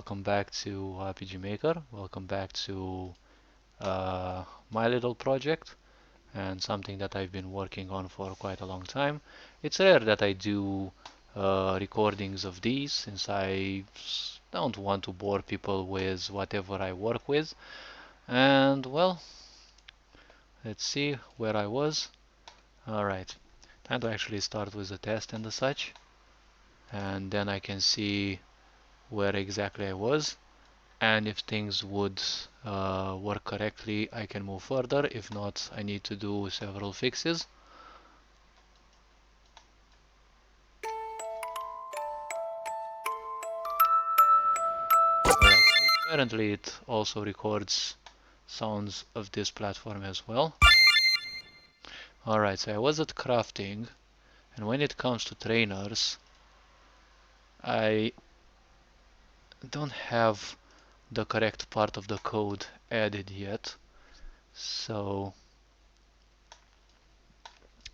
welcome back to RPG Maker. Welcome back to my little project and something that I've been working on for quite a long time. It's rare that I do recordings of these since I don't want to bore people with whatever I work with. And well, let's see where I was. Alright, time to actually start with the test and the such, and then I can see where exactly I was. And if things would work correctly, I can move further. If not, I need to do several fixes. Alright, so apparently it also records sounds of this platform as well. Alright, so I was at crafting, and when it comes to trainers, I don't have the correct part of the code added yet. So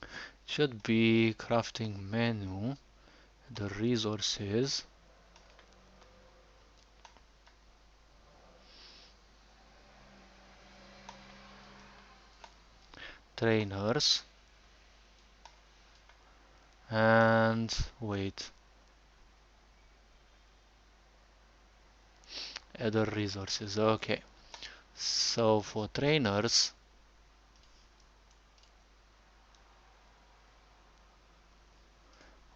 it should be crafting menu, the resources, trainers, and wait, other resources. Okay, so for trainers,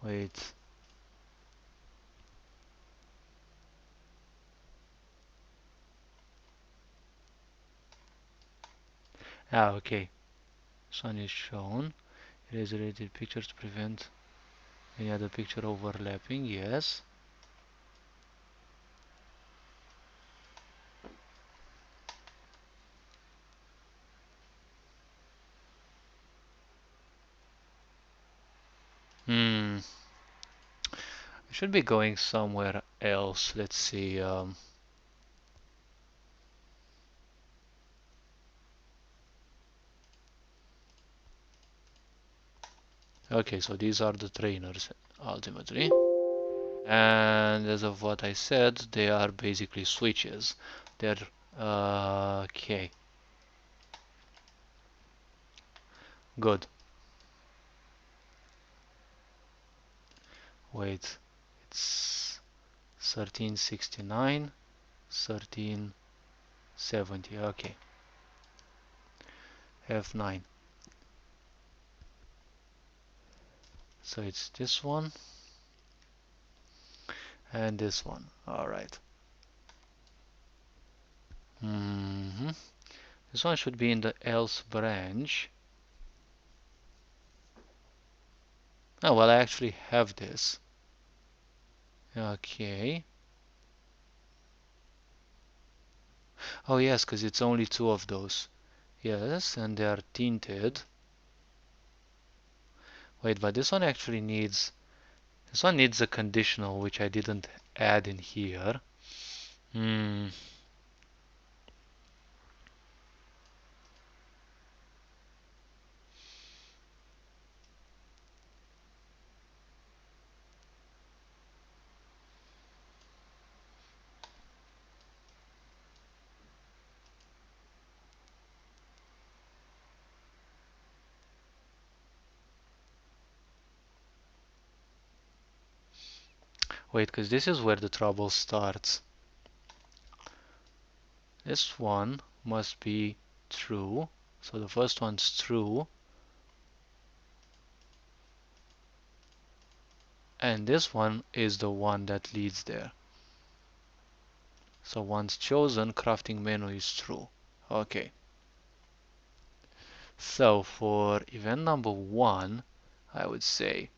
wait, okay, sun is shown. Erase related pictures to prevent any other picture overlapping. Yes. I should be going somewhere else. Let's see. Okay, so these are the trainers ultimately. And as of what I said, they are basically switches. They're okay. Good. Wait, it's 1369, 1370. Okay, F9. So it's this one and this one. All right. This one should be in the else branch. Oh, well, I actually have this. Okay. Oh, yes, because it's only two of those. Yes, and they are tinted. Wait, but this one actually needs... This one needs a conditional, which I didn't add in here. Wait, because this is where the trouble starts. This one must be true. So the first one's true. And this one is the one that leads there. So once chosen, crafting menu is true. Okay. So for event number 1, I would say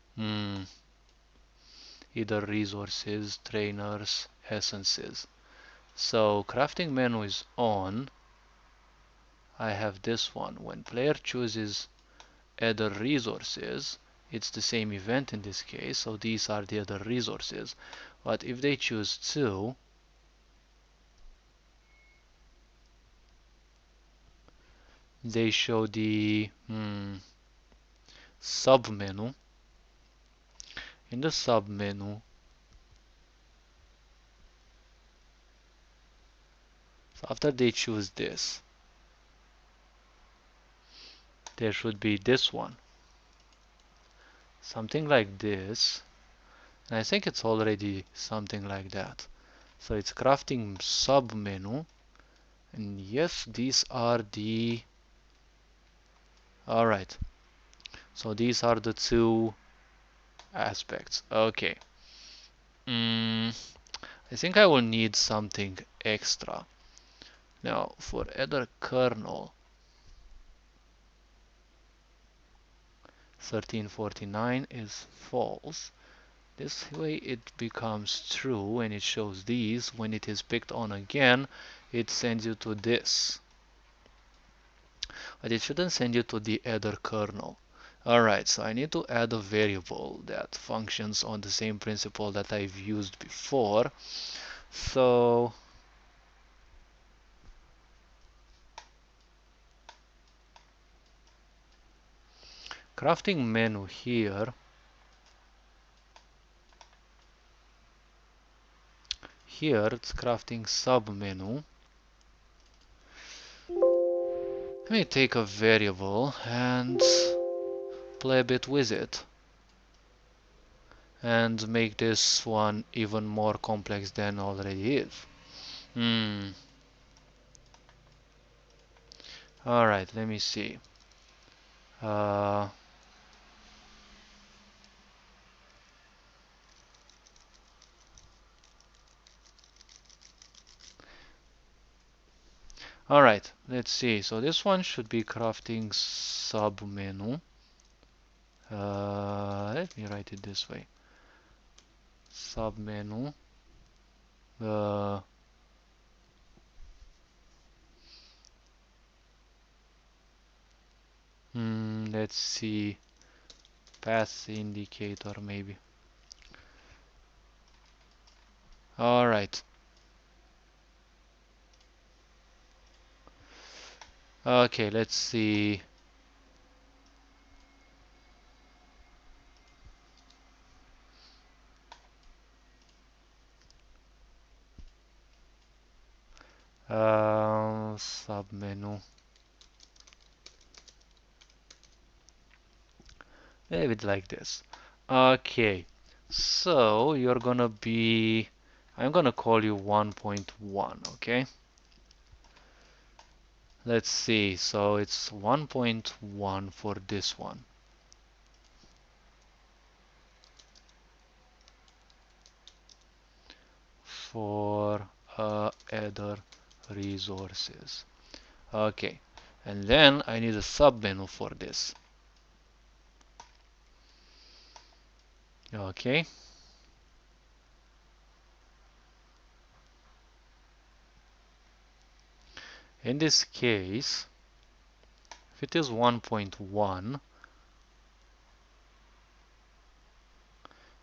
either resources, trainers, essences. So crafting menu is on. I have this one. When player chooses other resources, it's the same event in this case, so these are the other resources. But if they choose 2, they show the sub-menu. In the sub-menu, So after they choose this, there should be this one. Something like this. And I think it's already something like that. So it's crafting sub-menu. And yes, these are the... Alright. So these are the two aspects. Okay. I think I will need something extra. Now, for other kernel, 1349 is false. This way it becomes true and it shows these. When it is picked on again, it sends you to this. But it shouldn't send you to the other kernel. Alright, so I need to add a variable that functions on the same principle that I've used before. So crafting menu here. Here it's crafting sub menu. Let me take a variable and play a bit with it and make this one even more complex than already is. Alright, let me see. Alright, let's see. So this one should be crafting sub menu. Let me write it this way. Sub menu. Let's see. Path indicator maybe. Alright. Okay, let's see. Submenu. Maybe like this. Okay, so you're gonna be, I'm gonna call you 1.1, okay? Let's see, so it's 1.1 for this one. For other resources. Okay, and then I need a submenu for this. Okay. In this case, if it is 1.1,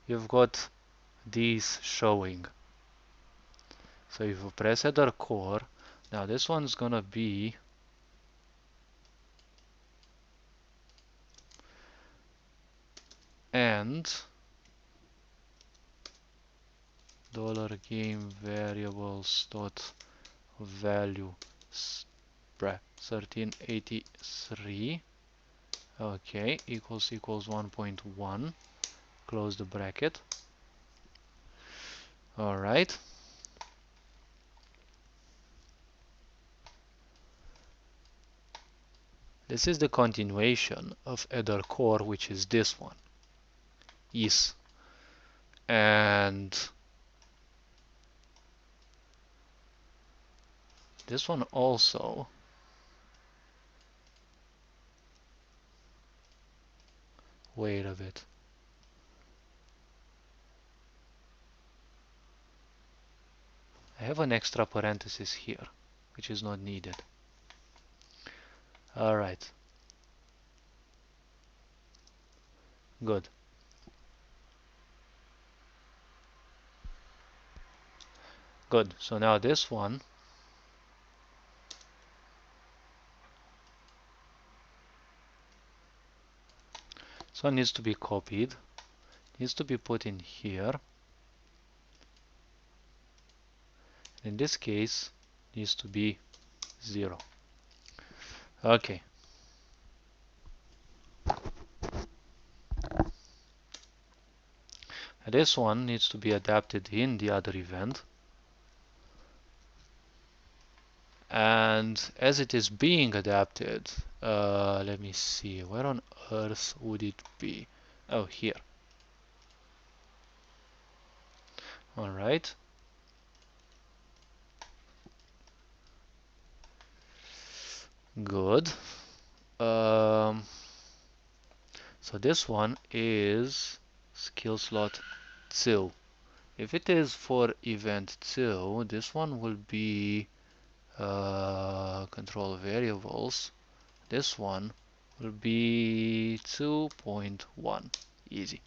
you've got these showing. So if you press header core, now this one's gonna be and $game variables dot value 1383, okay, equals 1.1, close the bracket. All right. This is the continuation of other core, which is this one. Is. And this one also. Wait a bit. I have an extra parenthesis here, which is not needed. All right. Good. Good. So now this one needs to be copied, needs to be put in here. In this case, needs to be 0. Okay. This one needs to be adapted in the other event. And as it is being adapted, let me see, where on earth would it be? Oh, here. Alright. Good. Um, so this one is skill slot 2. If it is for event 2, this one will be control variables. This one will be 2.1. Easy.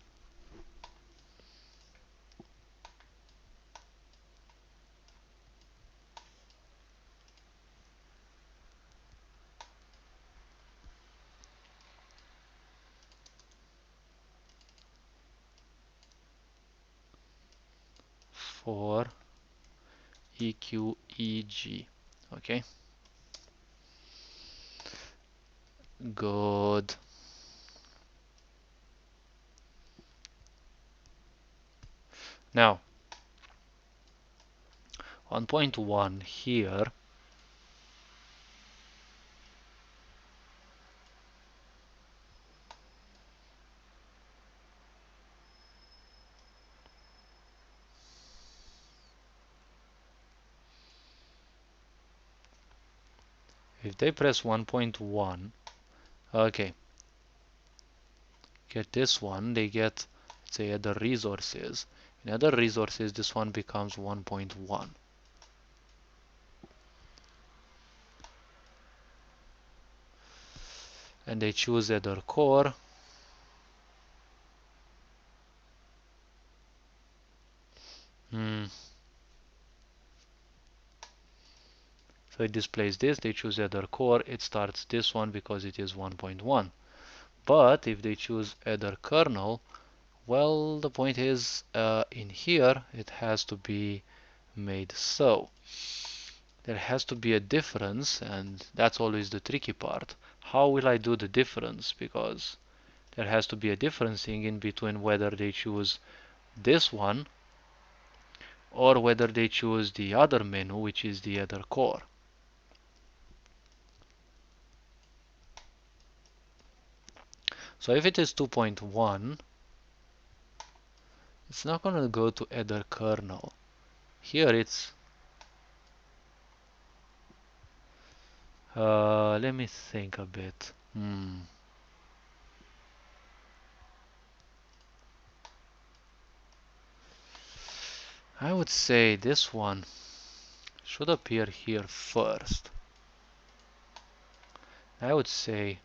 For EQEG. Okay. Good. Now, on point 1 here, if they press 1.1, okay, get this one, they get, say, other resources. In other resources, this one becomes 1.1. And they choose other core. So it displays this, they choose other core, it starts this one because it is 1.1. But if they choose other kernel, well, the point is in here it has to be made so. There has to be a difference, and that's always the tricky part. How will I do the difference? Because there has to be a differencing in between whether they choose this one or whether they choose the other menu, which is the other core. So if it is 2.1, it's not going to go to other kernel. Here it's let me think a bit. I would say this one should appear here first. I would say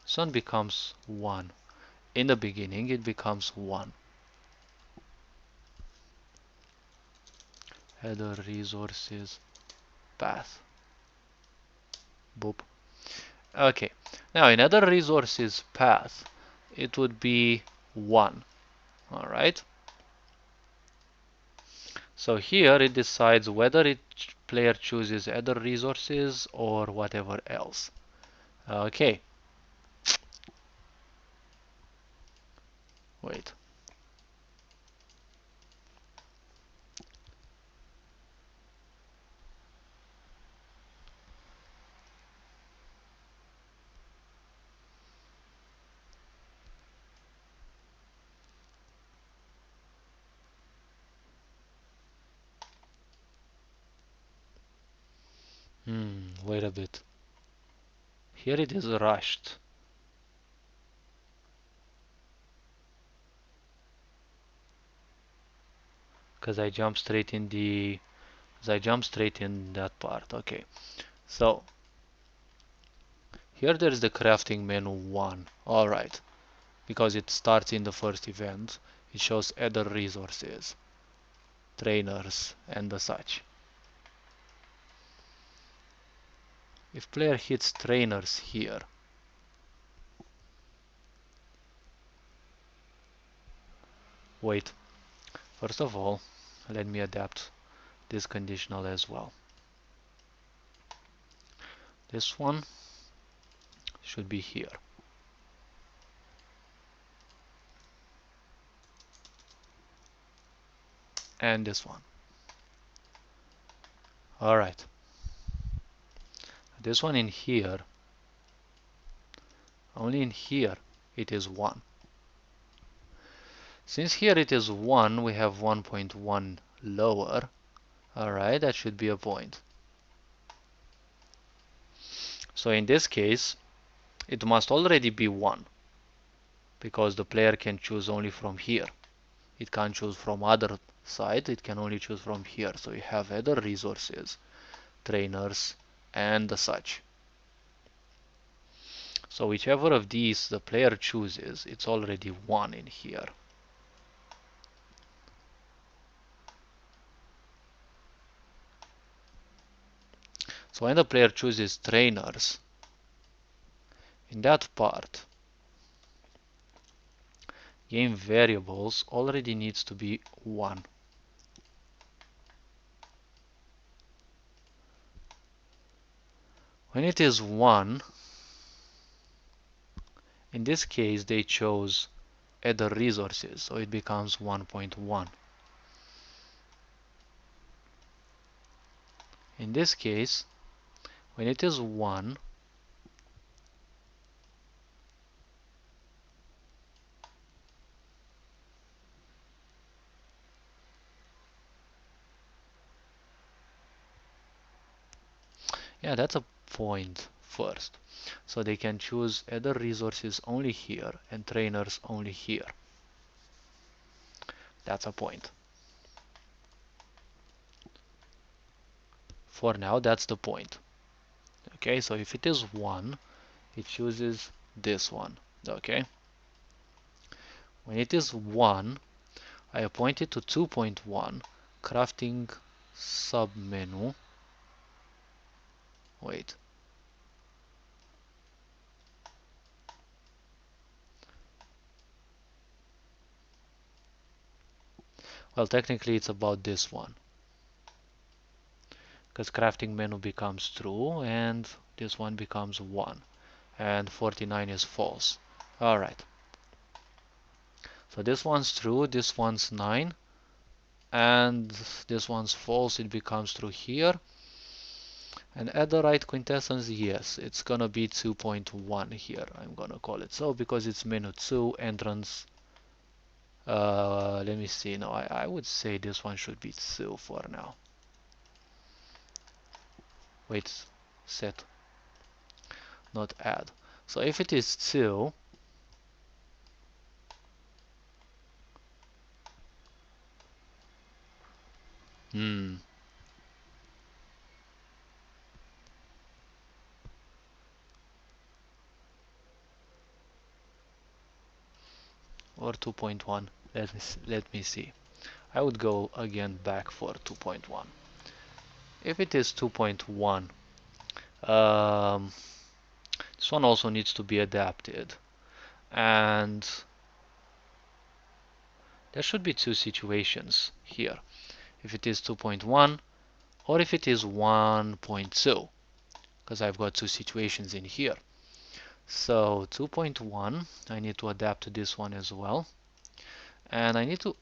this one becomes 1. In the beginning it becomes 1. Header resources path. Boop. Okay. Now in other resources path it would be 1. Alright. So here it decides whether each player chooses other resources or whatever else. Okay. Wait. Wait a bit. Here it is rushed. Because I jump straight in that part. Okay. So here there's the crafting menu 1. Alright. Because it starts in the first event. It shows other resources, trainers, and the such. If player hits trainers here, wait, first of all, let me adapt this conditional as well. This one should be here. And this one. Alright. This one in here, only in here it is 1. Since here it is 1, we have 1.1 lower. Alright, that should be a point. So in this case, it must already be 1, because the player can choose only from here. It can't choose from other side, it can only choose from here. So you have other resources, trainers, and the such. So whichever of these the player chooses, it's already 1 in here. So when the player chooses trainers, in that part, game variables already needs to be 1. When it is 1, in this case they chose other resources, so it becomes 1.1. In this case, when it is 1, yeah, that's a point first. So they can choose other resources only here and trainers only here. That's a point. For now, that's the point. Okay, so if it is 1, it chooses this one. Okay. When it is 1, I appoint it to 2.1, crafting submenu. Wait. Well, technically it's about this one, because crafting menu becomes true and this one becomes 1 and 49 is false. Alright, so this one's true, this one's 9, and this one's false, it becomes true here. And at the right quintessence, yes, it's gonna be 2.1 here. I'm gonna call it so because it's menu 2 entrance. Let me see. No, I would say this one should be 2 for now. Wait, set, not add. So if it is 2, or 2.1. Let me see. I would go again back for 2.1. If it is 2.1, this one also needs to be adapted. And there should be 2 situations here. If it is 2.1 or if it is 1.2, because I've got 2 situations in here. So 2.1, I need to adapt to this one as well. And I need to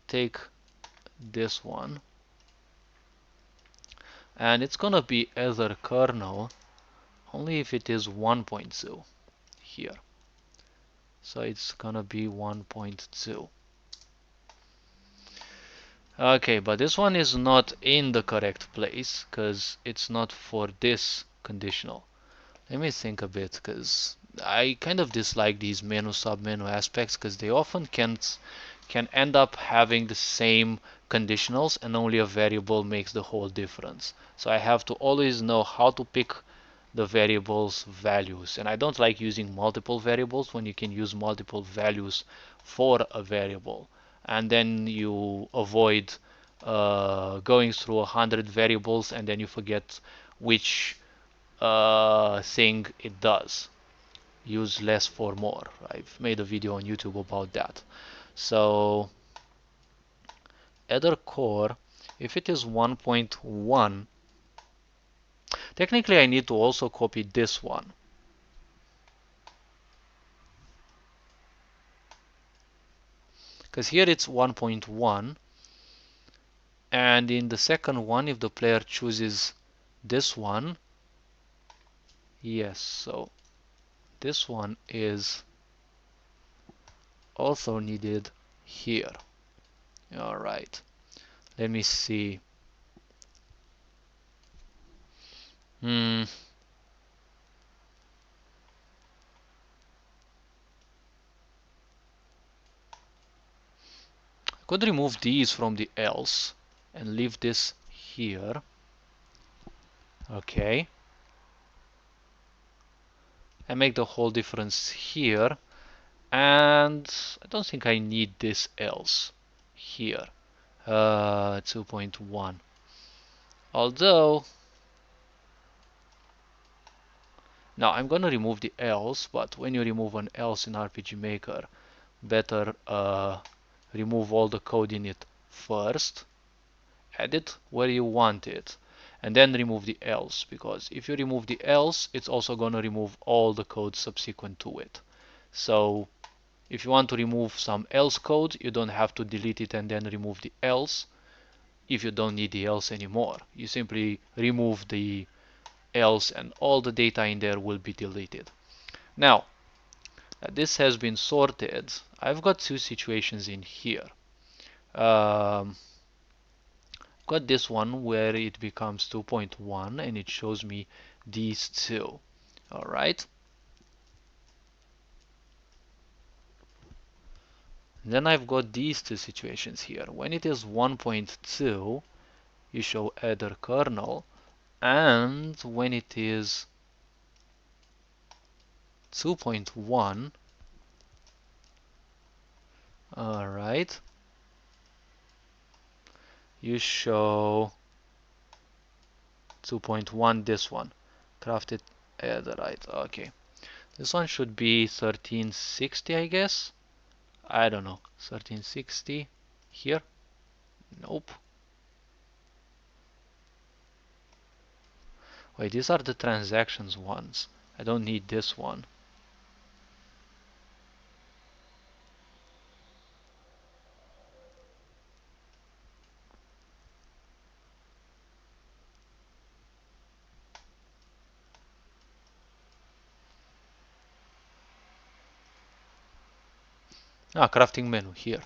take this one. And it's gonna be other kernel only if it is 1.2 here. So it's gonna be 1.2. Okay, but this one is not in the correct place because it's not for this conditional. Let me think a bit, because I kind of dislike these menu submenu aspects because they often can end up having the same conditionals and only a variable makes the whole difference. So I have to always know how to pick the variables values, and I don't like using multiple variables when you can use multiple values for a variable, and then you avoid going through 100 variables and then you forget which thing it does. Use less for more. I've made a video on YouTube about that. So other core, if it is 1.1, Technically, I need to also copy this one. Because here it's 1.1, and in the second one, if the player chooses this one, yes, so this one is also needed here. All right, let me see. Hmm. I could remove these from the else and leave this here. Okay. And make the whole difference here. And I don't think I need this else here. 2.1. Although, now I'm gonna remove the else, but when you remove an else in RPG Maker, better remove all the code in it first, add it where you want it, and then remove the else, because if you remove the else, it's also gonna remove all the code subsequent to it. So if you want to remove some else code, you don't have to delete it and then remove the else. If you don't need the else anymore, you simply remove the else and all the data in there will be deleted. Now that this has been sorted, I've got two situations in here. Got this one where it becomes 2.1 and it shows me these two. All right. Then I've got these two situations here. When it is 1.2, you show other kernel, and when it is 2.1, all right, you show 2.1 this one. Crafted other, right, okay. This one should be 1360, I guess. I don't know. 1360 here? Nope. Wait, these are the transactions ones. I don't need this one. Ah, crafting menu here.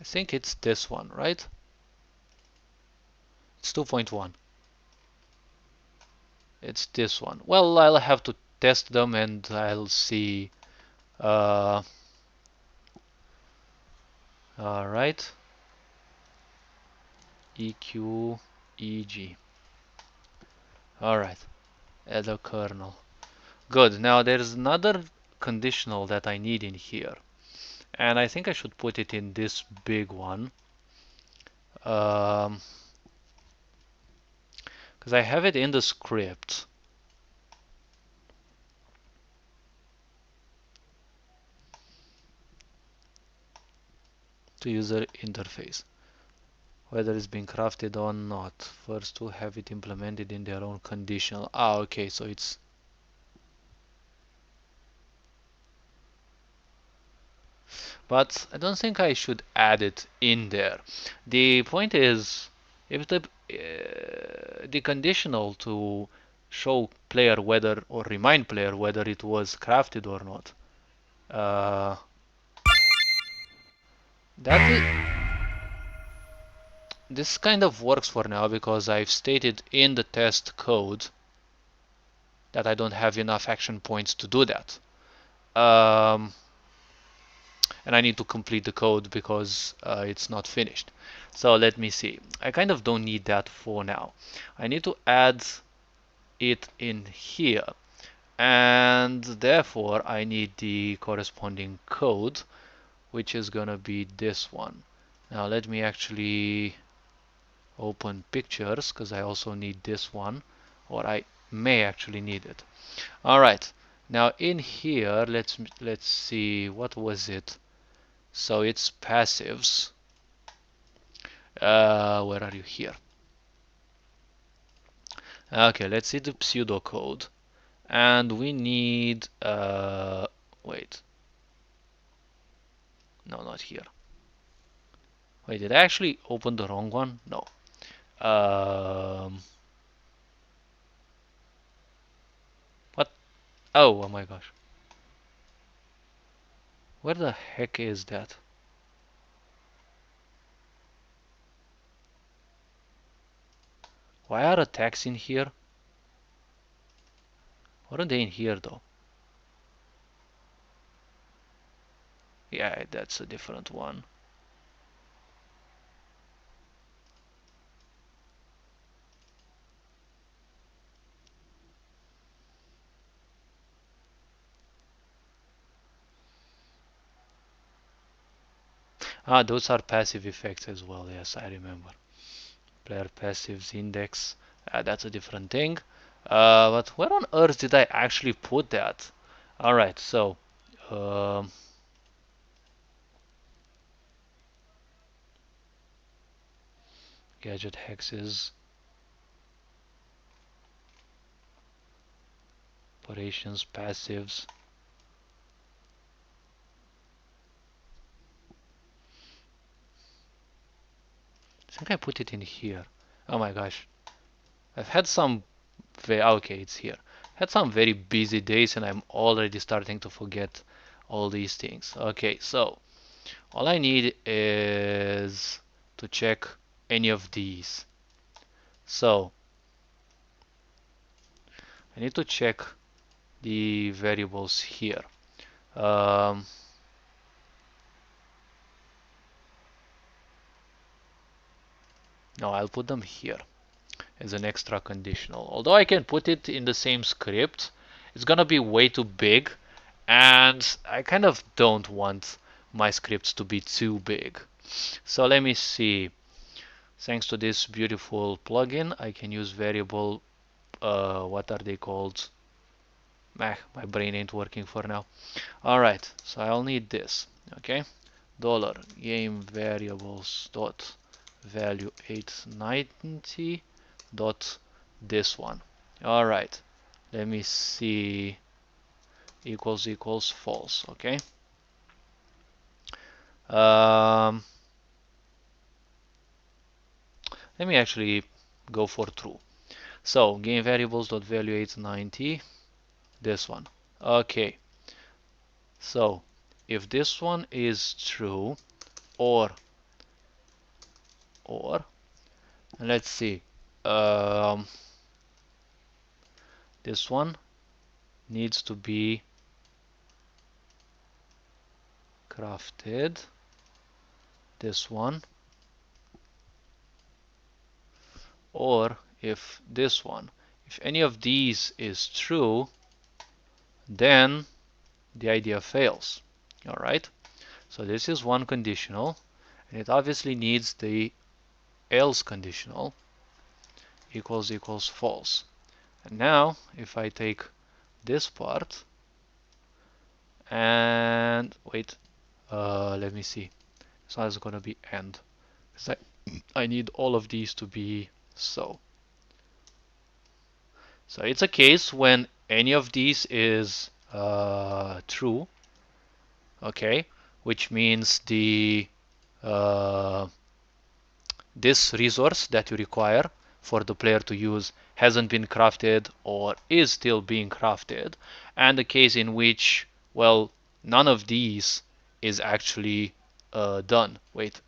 I think it's this one, right? It's 2.1. It's this one. Well, I'll have to test them and I'll see. All right. EQ, EG. All right. Add a kernel. Good. Now there's another conditional that I need in here. And I think I should put it in this big one. Because I have it in the script. To user interface. Whether it's been crafted or not. First to have it implemented in their own conditional. Ah, okay, so it's... But I don't think I should add it in there. The point is, if the conditional to show player whether or remind player whether it was crafted or not. That is, this kind of works for now because I've stated in the test code that I don't have enough action points to do that. And I need to complete the code because it's not finished. So let me see. I kind of don't need that for now. I need to add it in here, and therefore I need the corresponding code, which is gonna be this one. Now let me actually open pictures because I also need this one, or I may actually need it. All right, now in here let's see, what was it? So it's passives. Where are you? Here. Okay, let's see the pseudocode. And we need, wait, no, not here. Wait, did I actually open the wrong one? No. What? Oh my gosh. Where the heck is that? Why are attacks in here? Why aren't they in here though? Yeah, that's a different one. Ah, those are passive effects as well. Yes, I remember. Player passives index. That's a different thing. But where on earth did I actually put that? Alright, so um, gadget hexes, operations, passives. I think I put it in here. Oh my gosh. I've had some okay, it's here. Had some very busy days and I'm already starting to forget all these things. Okay, so all I need is to check any of these. So I need to check the variables here. Um, no, I'll put them here as an extra conditional. Although I can put it in the same script, it's gonna be way too big, and I kind of don't want my scripts to be too big. So let me see. Thanks to this beautiful plugin, I can use variable, what are they called? My brain ain't working for now. Alright, so I'll need this, okay? Dollar game variables dot value 890 dot this one. Alright, let me see, equals false, okay? Um, let me actually go for true. So game variables dot value 890, this one. Okay, so if this one is true, or or let's see, um, this one needs to be crafted, this one, or if this one, if any of these is true, then the idea fails. All right, so this is one conditional, and it obviously needs the else conditional, equals false. And now if I take this part and wait, let me see, so it's gonna be end, because I need all of these to be so. So it's a case when any of these is true, okay, which means the uh, this resource that you require for the player to use hasn't been crafted or is still being crafted, and the case in which, well, none of these is actually done. Wait,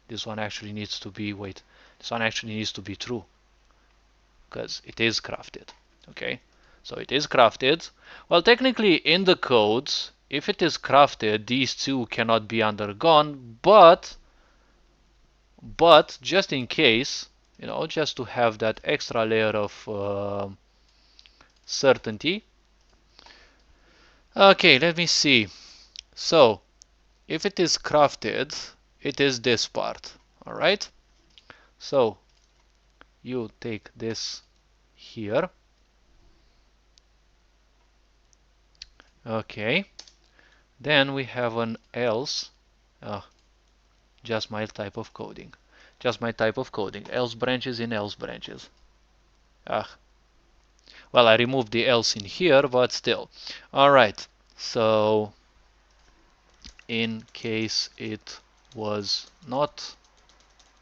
this one actually needs to be, wait, this one actually needs to be true because it is crafted. Okay, so it is crafted. Well, technically in the codes, if it is crafted, these two cannot be undergone, but just in case, you know, just to have that extra layer of certainty. Okay, let me see. So if it is crafted, it is this part. All right, so you take this here. Okay, then we have an else. Just my type of coding. Just my type of coding. Else branches in else branches. Ah, well, I removed the else in here, but still. Alright, so in case it was not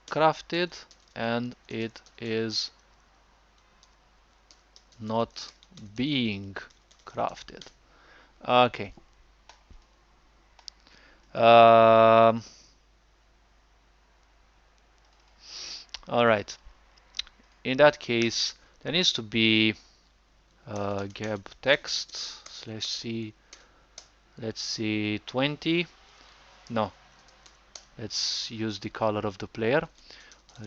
crafted and it is not being crafted. Okay. Um, all right. In that case, there needs to be gab text slash c. Let's see 20. No, let's use the color of the player.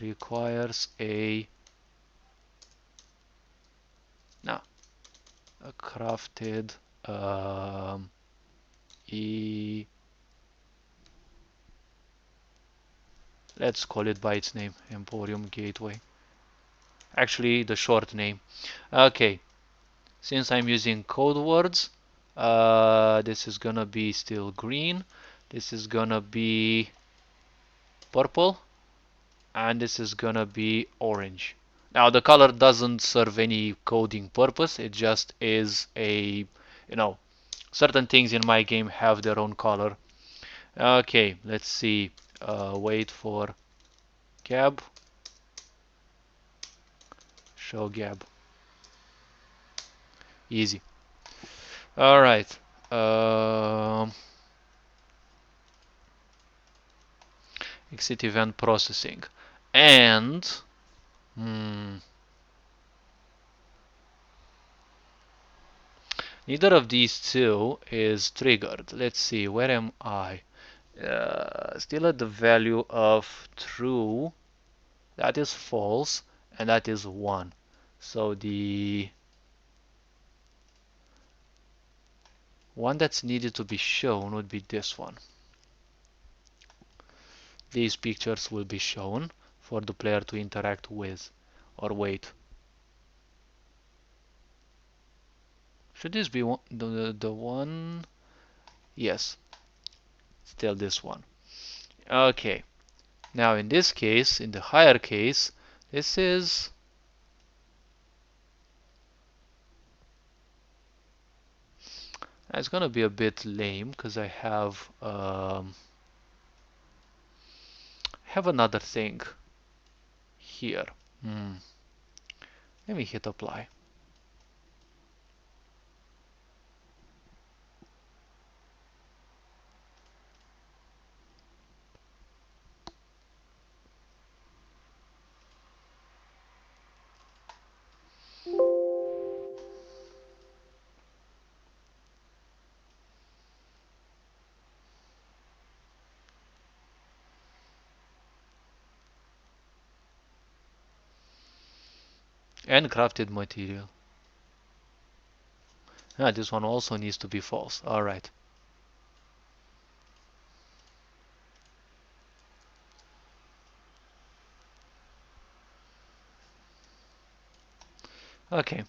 Requires a no a crafted e. Let's call it by its name, Emporium Gateway. Actually, the short name. Okay, since I'm using code words, this is gonna be still green, this is gonna be purple, and this is gonna be orange. Now the color doesn't serve any coding purpose, it just is a, certain things in my game have their own color. Okay, let's see, wait for gab, show gab, easy. Alright, exit event processing. And neither of these two is triggered. Let's see, where am I? Still at the value of true. That is false, and that is 1. So the one that's needed to be shown would be this one. These pictures will be shown for the player to interact with. Or wait. Should this be the one? Yes, still this one. Okay. Now in this case, in the higher case, this is it's gonna be a bit lame because I have another thing here. Let me hit apply. And crafted material. Ah, this one also needs to be false. Alright. Okay.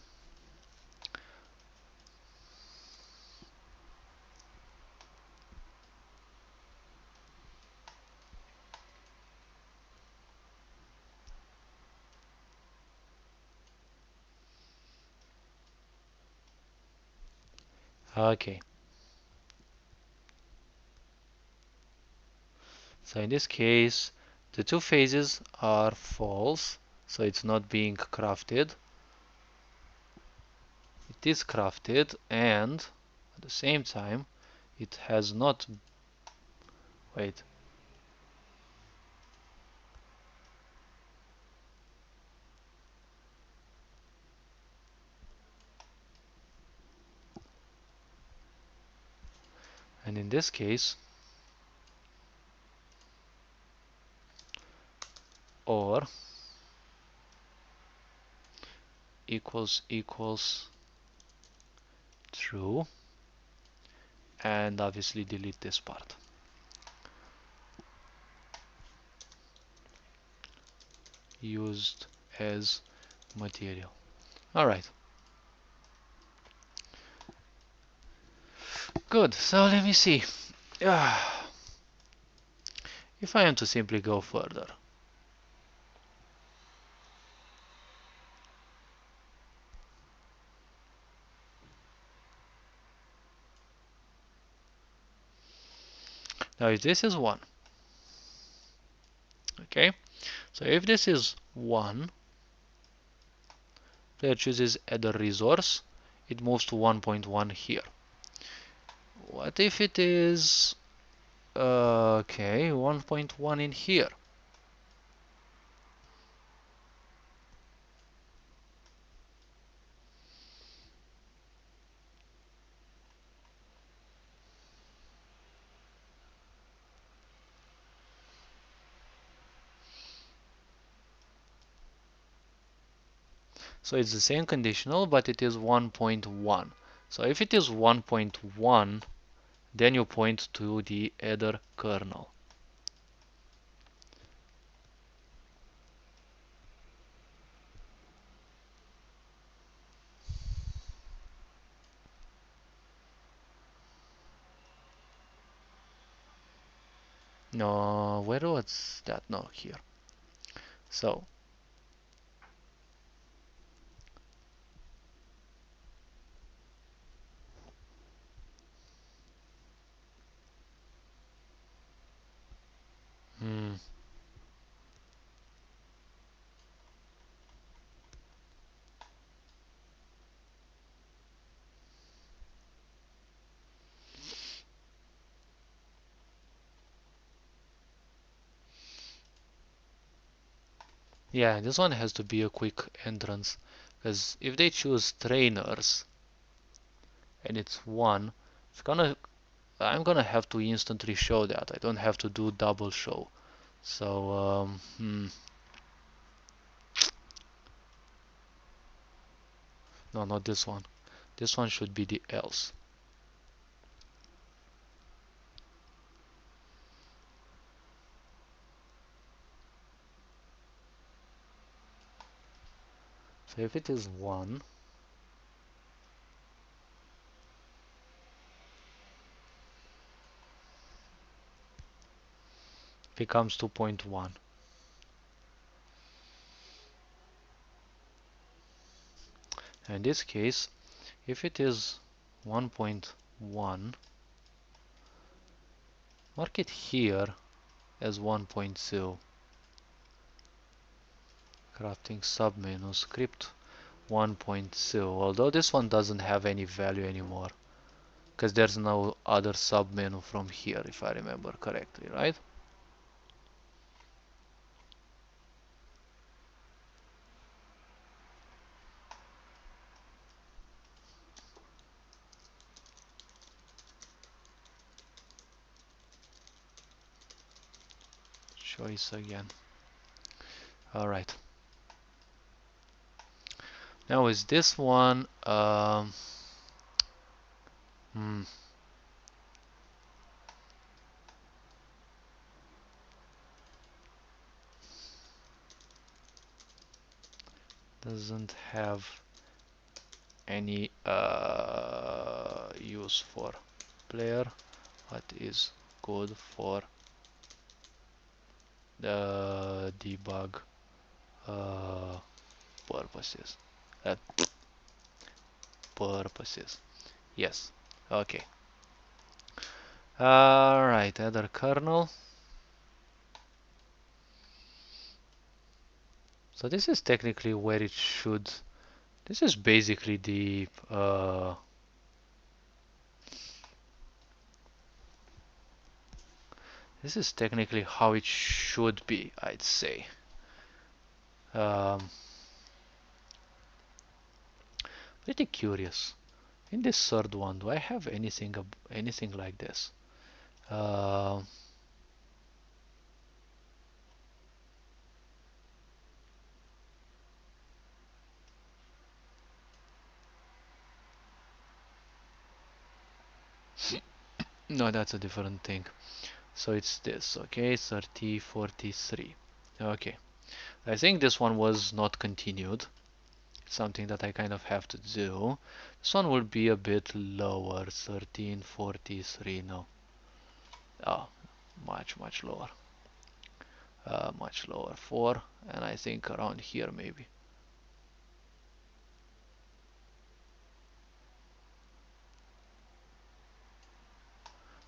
Okay. So in this case, the two phases are false, so it's not being crafted. It is crafted, and at the same time, it has not. Wait. And in this case, or equals true, and obviously delete this part. Used as material. Alright. Good. So let me see. If I am to simply go further. Now if this is 1, okay, so if this is 1, player chooses add a resource, it moves to 1.1 here. What if it is okay, 1.1 in here? So it's the same conditional, but it is 1.1. So if it is 1.1, then you point to the other kernel. No, where was that? No, here. So, hmm, yeah, this one has to be a quick entrance, because if they choose trainers and it's 1, it's gonna I'm gonna have to instantly show that. I don't have to do double show. So, no, not this one. This one should be the else. So if it is 1, it becomes 2.1. In this case, if it is 1.1, mark it here as 1.0. Crafting submenu script 1.0. Although this one doesn't have any value anymore, because there's no other submenu from here, if I remember correctly, right? Choice again. Alright. Now is this one hmm, doesn't have any use for player, but is good for the debug purposes. Uh, purposes. Yes. Okay. Alright, other kernel. So this is technically where it should. This is basically the this is technically how it should be, I'd say. Um, Pretty curious. In this third one, do I have anything like this? Uh, no, that's a different thing. So it's this, okay, 3043. Okay, I think this one was not continued. It's something that I kind of have to do. This one will be a bit lower, 1343. No, oh, much lower. Much lower, 4, and I think around here maybe.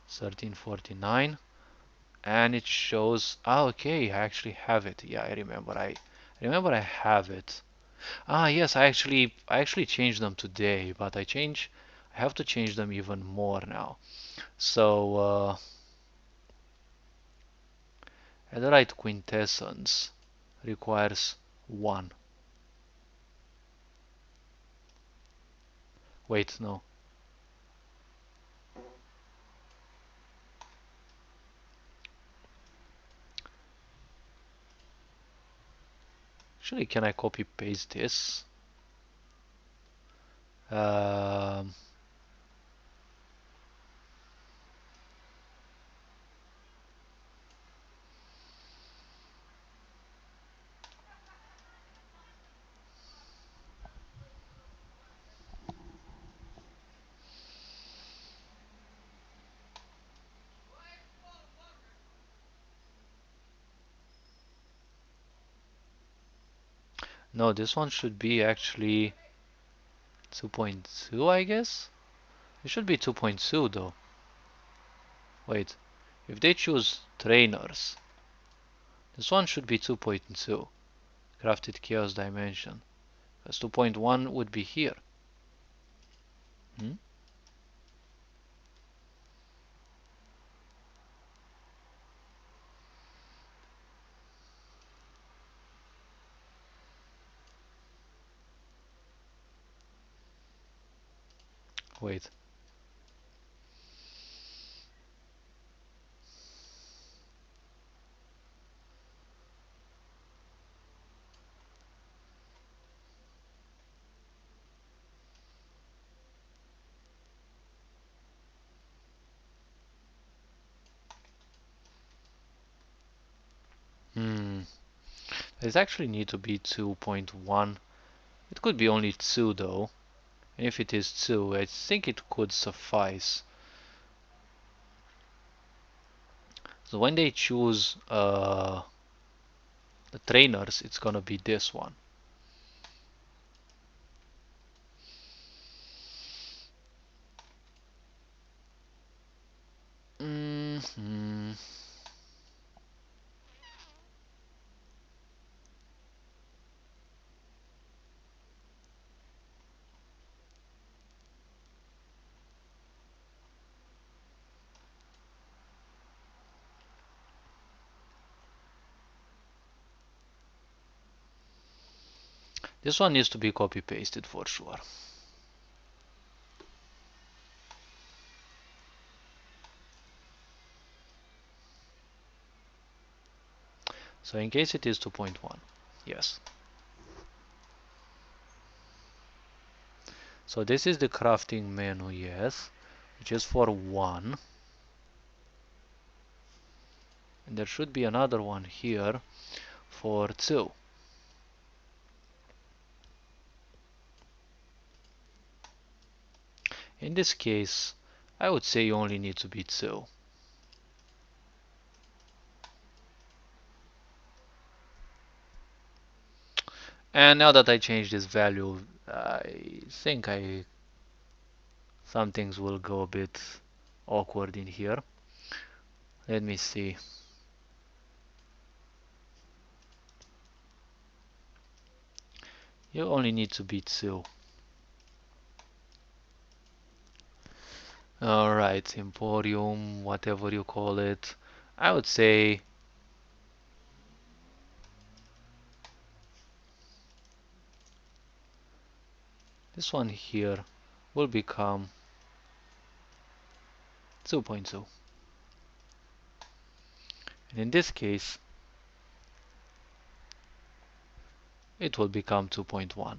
1349. and it shows. Ah, okay, I actually have it. Yeah, I remember. I remember I have it. Ah, yes, I actually changed them today, but I have to change them even more now. So Adderite quintessence requires 1. Wait, no. Actually, can I copy paste this? Um, no, this one should be actually 2.2, I guess? It should be 2.2 though. Wait, if they choose trainers, this one should be 2.2. Crafted chaos dimension. Because 2.1 would be here. Hmm? Wait. Hmm. It actually need to be 2.1. It could be only 2 though. And if it is 2, I think it could suffice. So when they choose the trainers, it's gonna be this one. Hmm. This one needs to be copy pasted for sure. So in case it is 2.1, yes. So this is the crafting menu, yes, which is for 1. And there should be another one here for 2. In this case, I would say you only need to be 2. And now that I changed this value, I think some things will go a bit awkward in here. Let me see. You only need to be 2. Alright, Emporium, whatever you call it. I would say this one here will become 2.2. And in this case, it will become 2.1.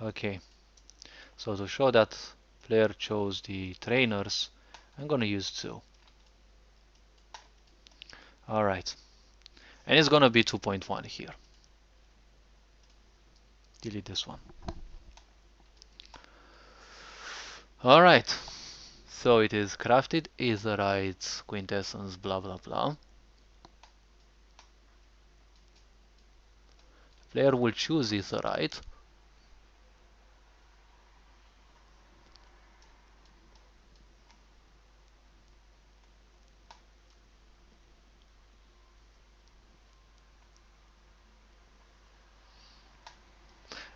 Okay, so to show that player chose the trainers, I'm gonna use 2. Alright, and it's gonna be 2.1 here. Delete this one. Alright, so it is crafted Aetherite quintessence blah blah blah. Player will choose Aetherite.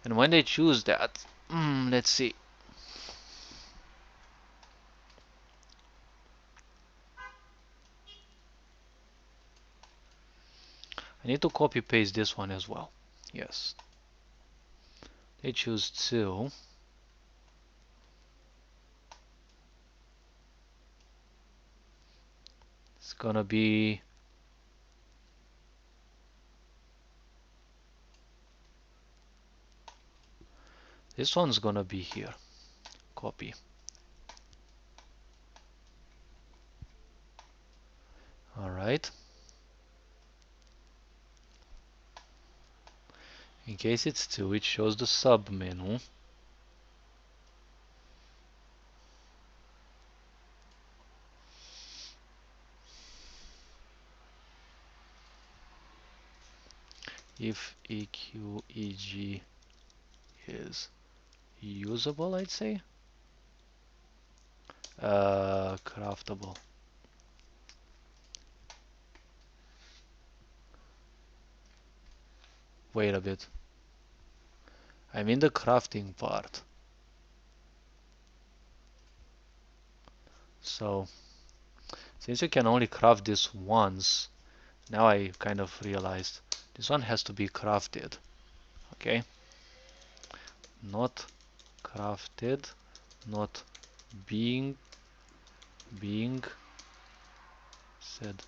And when they choose that, let's see. I need to copy paste this one as well. Yes. They choose 2. It's gonna be this one's gonna be here. Copy. Alright. In case it's 2, it shows the sub menu. If EQEG is usable, I'd say. Craftable. Wait a bit. I'm in the crafting part. So, since you can only craft this once, now I kind of realized this one has to be crafted. Okay? Not crafted, not being said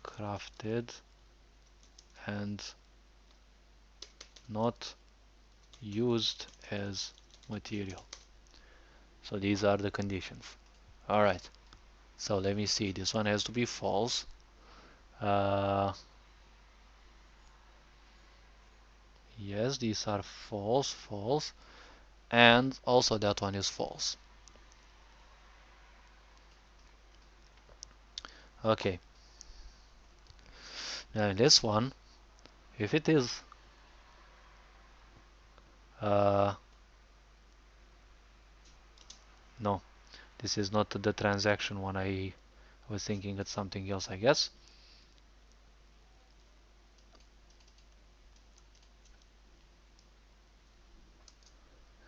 crafted, and not used as material. So these are the conditions. Alright, so let me see. This one has to be false. Yes, these are false, false, and also that one is false. Okay, now in this one, if it is no, this is not the transaction one. I was thinking it's something else, I guess.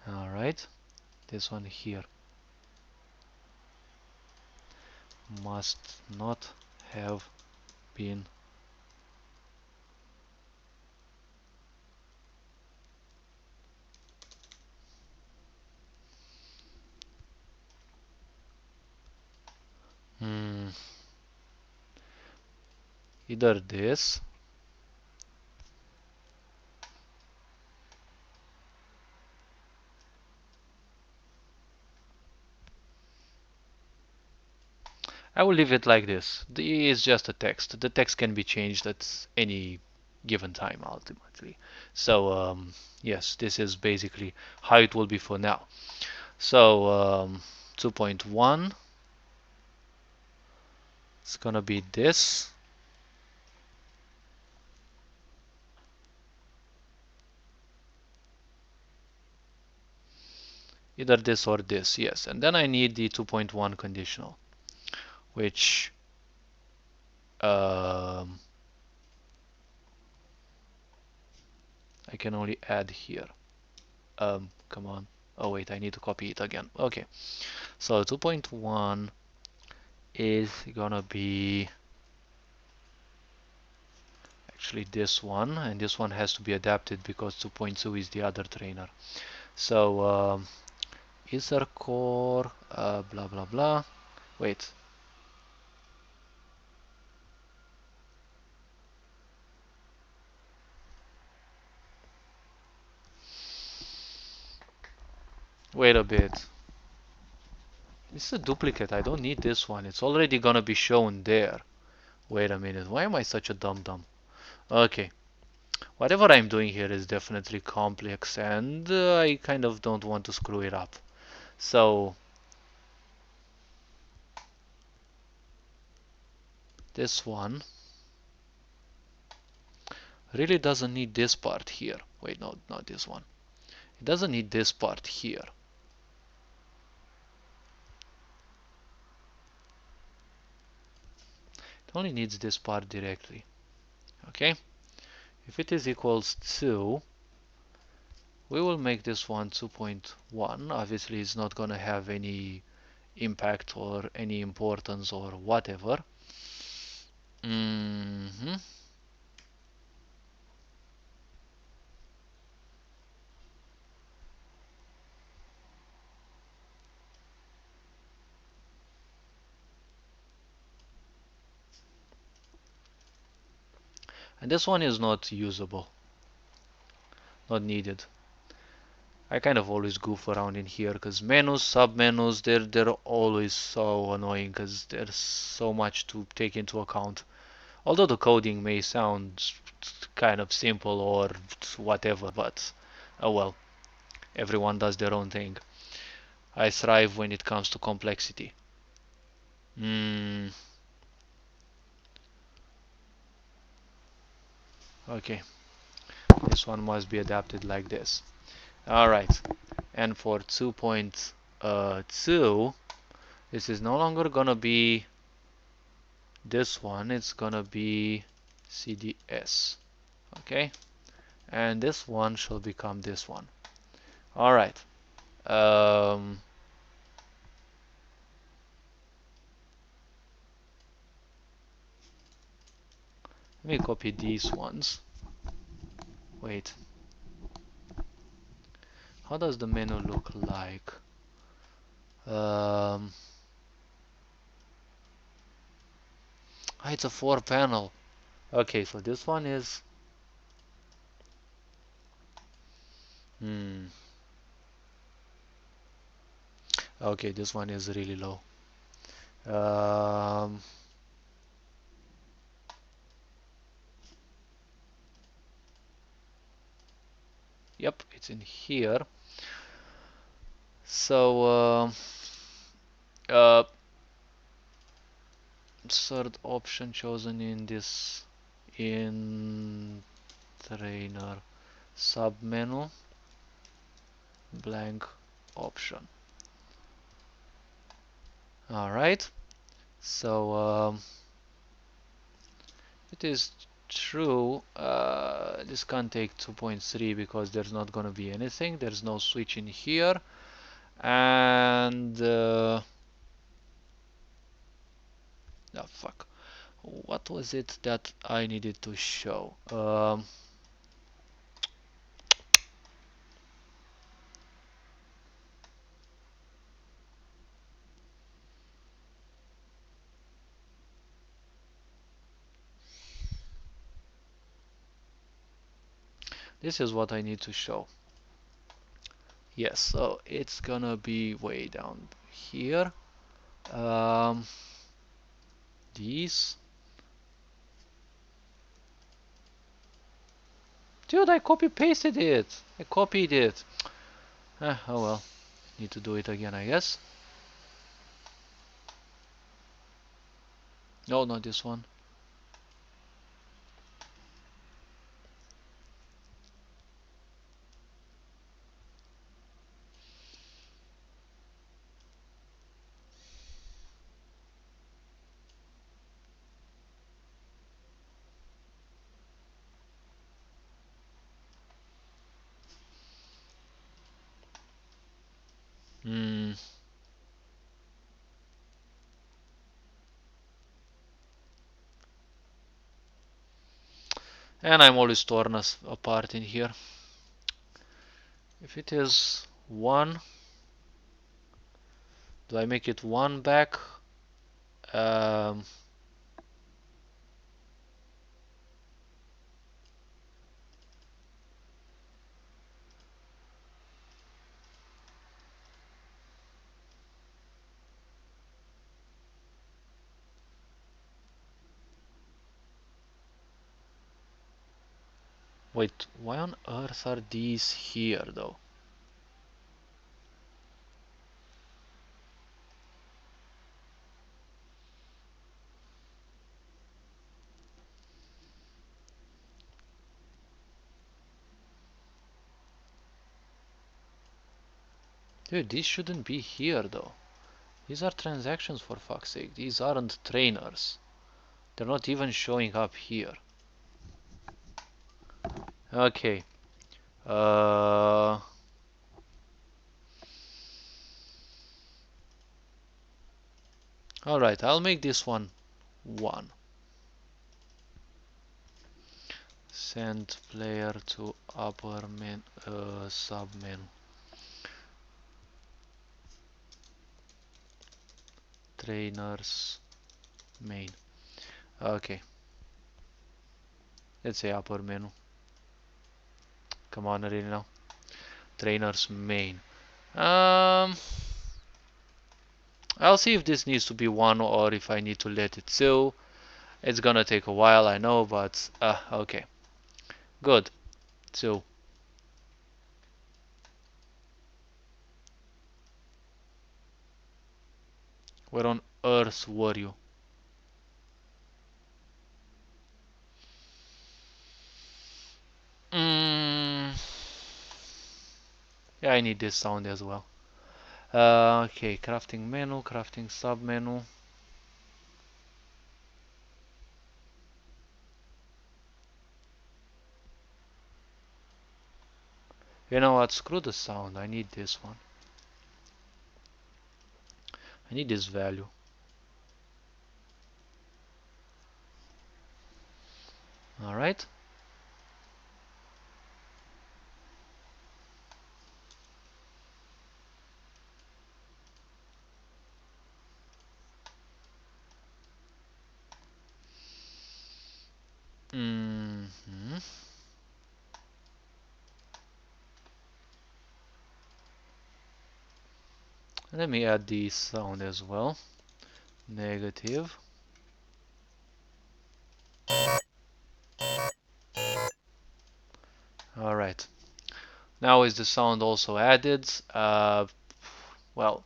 Alright, this one here must not have been either this I will leave it like this. It's just a text. The text can be changed at any given time ultimately. So yes, this is basically how it will be for now. So 2.1, it's gonna be this. Either this or this, yes. And then I need the 2.1 conditional, which I can only add here. Come on. Oh wait, I need to copy it again. Okay, so 2.1 is gonna be actually this one, and this one has to be adapted because 2.2 is the other trainer. So ether core blah blah blah. Wait. Wait a bit. This is a duplicate. I don't need this one. It's already gonna be shown there. Wait a minute. Why am I such a dum-dum? Okay. Whatever I'm doing here is definitely complex, and I kind of don't want to screw it up. So this one really doesn't need this part here. Wait, no, not this one. It doesn't need this part here. It only needs this part directly. Okay? If it is equals to We will make this one 2.1. Obviously, it's not gonna have any impact or any importance or whatever. Mm-hmm. And this one is not usable, not needed. I kind of always goof around in here because menus, sub-menus, they're always so annoying because there's so much to take into account. Although the coding may sound kind of simple or whatever, but oh well, everyone does their own thing. I thrive when it comes to complexity. Mm, okay, this one must be adapted like this. Alright, and for 2.2, this is no longer gonna be this one, it's gonna be CDS. Okay, and this one shall become this one. Alright, um, let me copy these ones. Wait, how does the menu look like? Um, it's a 4 panel. Okay, so this one is hmm. Okay, this one is really low. Um, yep, it's in here. So uh, third option chosen in this in trainer submenu blank option. All right. So it is true. This can't take 2.3 because there's not gonna be anything. There's no switch in here, and oh fuck. What was it that I needed to show? This is what I need to show. Yes, so it's gonna be way down here. Um, these. Dude, I copy pasted it. I copied it. Oh well. Need to do it again, I guess. No, not this one. Hmm. And I'm always torn apart in here. If it is 1, do I make it 1 back? Um, wait, why on earth are these here though? Dude, these shouldn't be here though. These are transactions for fuck's sake. These aren't trainers. They're not even showing up here. Okay. Uh, Alright, I'll make this one 1. Send player to upper submenu. Trainers main. Okay, let's say upper menu. Come on, really now. Trainers main. Um, I'll see if this needs to be 1 or if I need to let it 2. It's gonna take a while, I know, but okay. Good. 2. Where on earth were you? Mm, yeah, I need this sound as well. Okay, crafting menu, crafting sub menu. You know what? Screw the sound. I need this one. I need this value. Alright. Mm -hmm. Let me add the sound as well. Negative. Alright. Now is the sound also added? Well,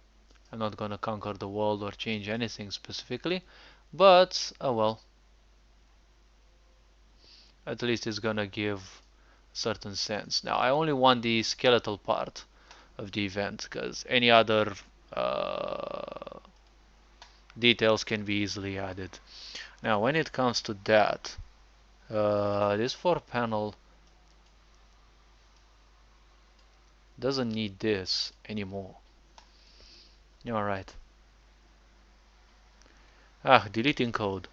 I'm not gonna conquer the world or change anything specifically, but oh well. At least it's gonna give certain sense. Now I only want the skeletal part of the event because any other details can be easily added. Now when it comes to that, this 4 panel doesn't need this anymore. Alright. Deleting code.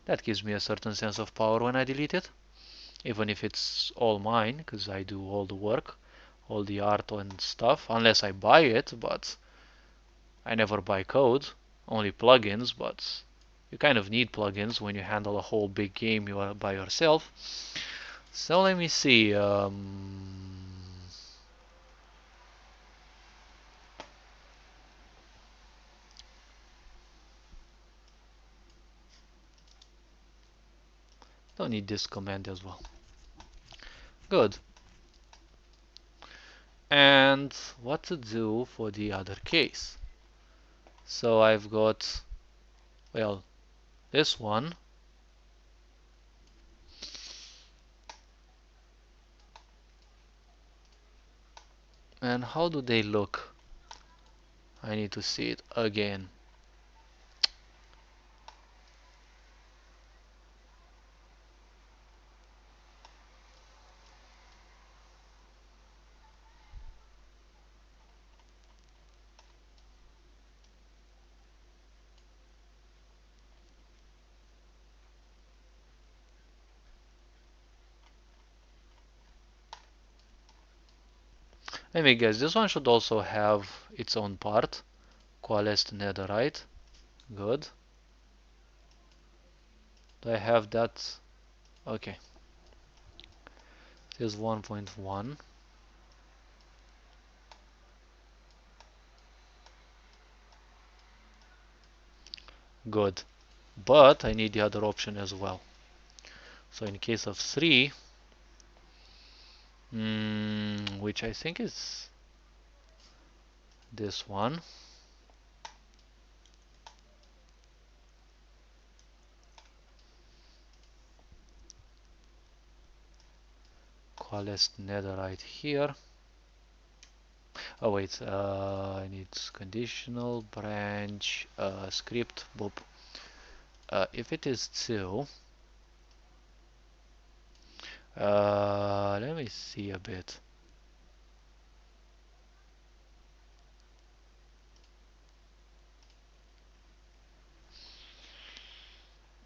That gives me a certain sense of power when I delete it. Even if it's all mine, because I do all the work, all the art and stuff, unless I buy it, but I never buy code, only plugins, but you kind of need plugins when you handle a whole big game you are by yourself. So let me see. Don't need this command as well. Good. And what to do for the other case? So I've got, well, this one. And how do they look? I need to see it again. Let me guess, this one should also have its own part. Coalesced netherite. Good. Do I have that? Okay. It is 1.1. Good. But I need the other option as well. So in case of 3, which I think is this one. Coalesced netherite here. Oh wait, I need conditional branch script. Boop. If it is 2, Let me see a bit.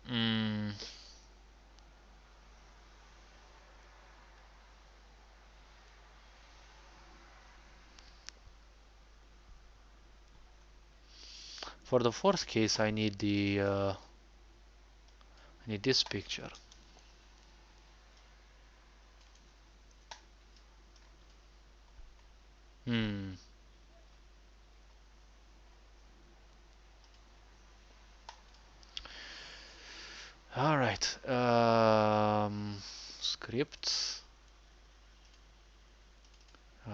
Mm, for the fourth case, I need I need this picture. Hmm. All right. Scripts.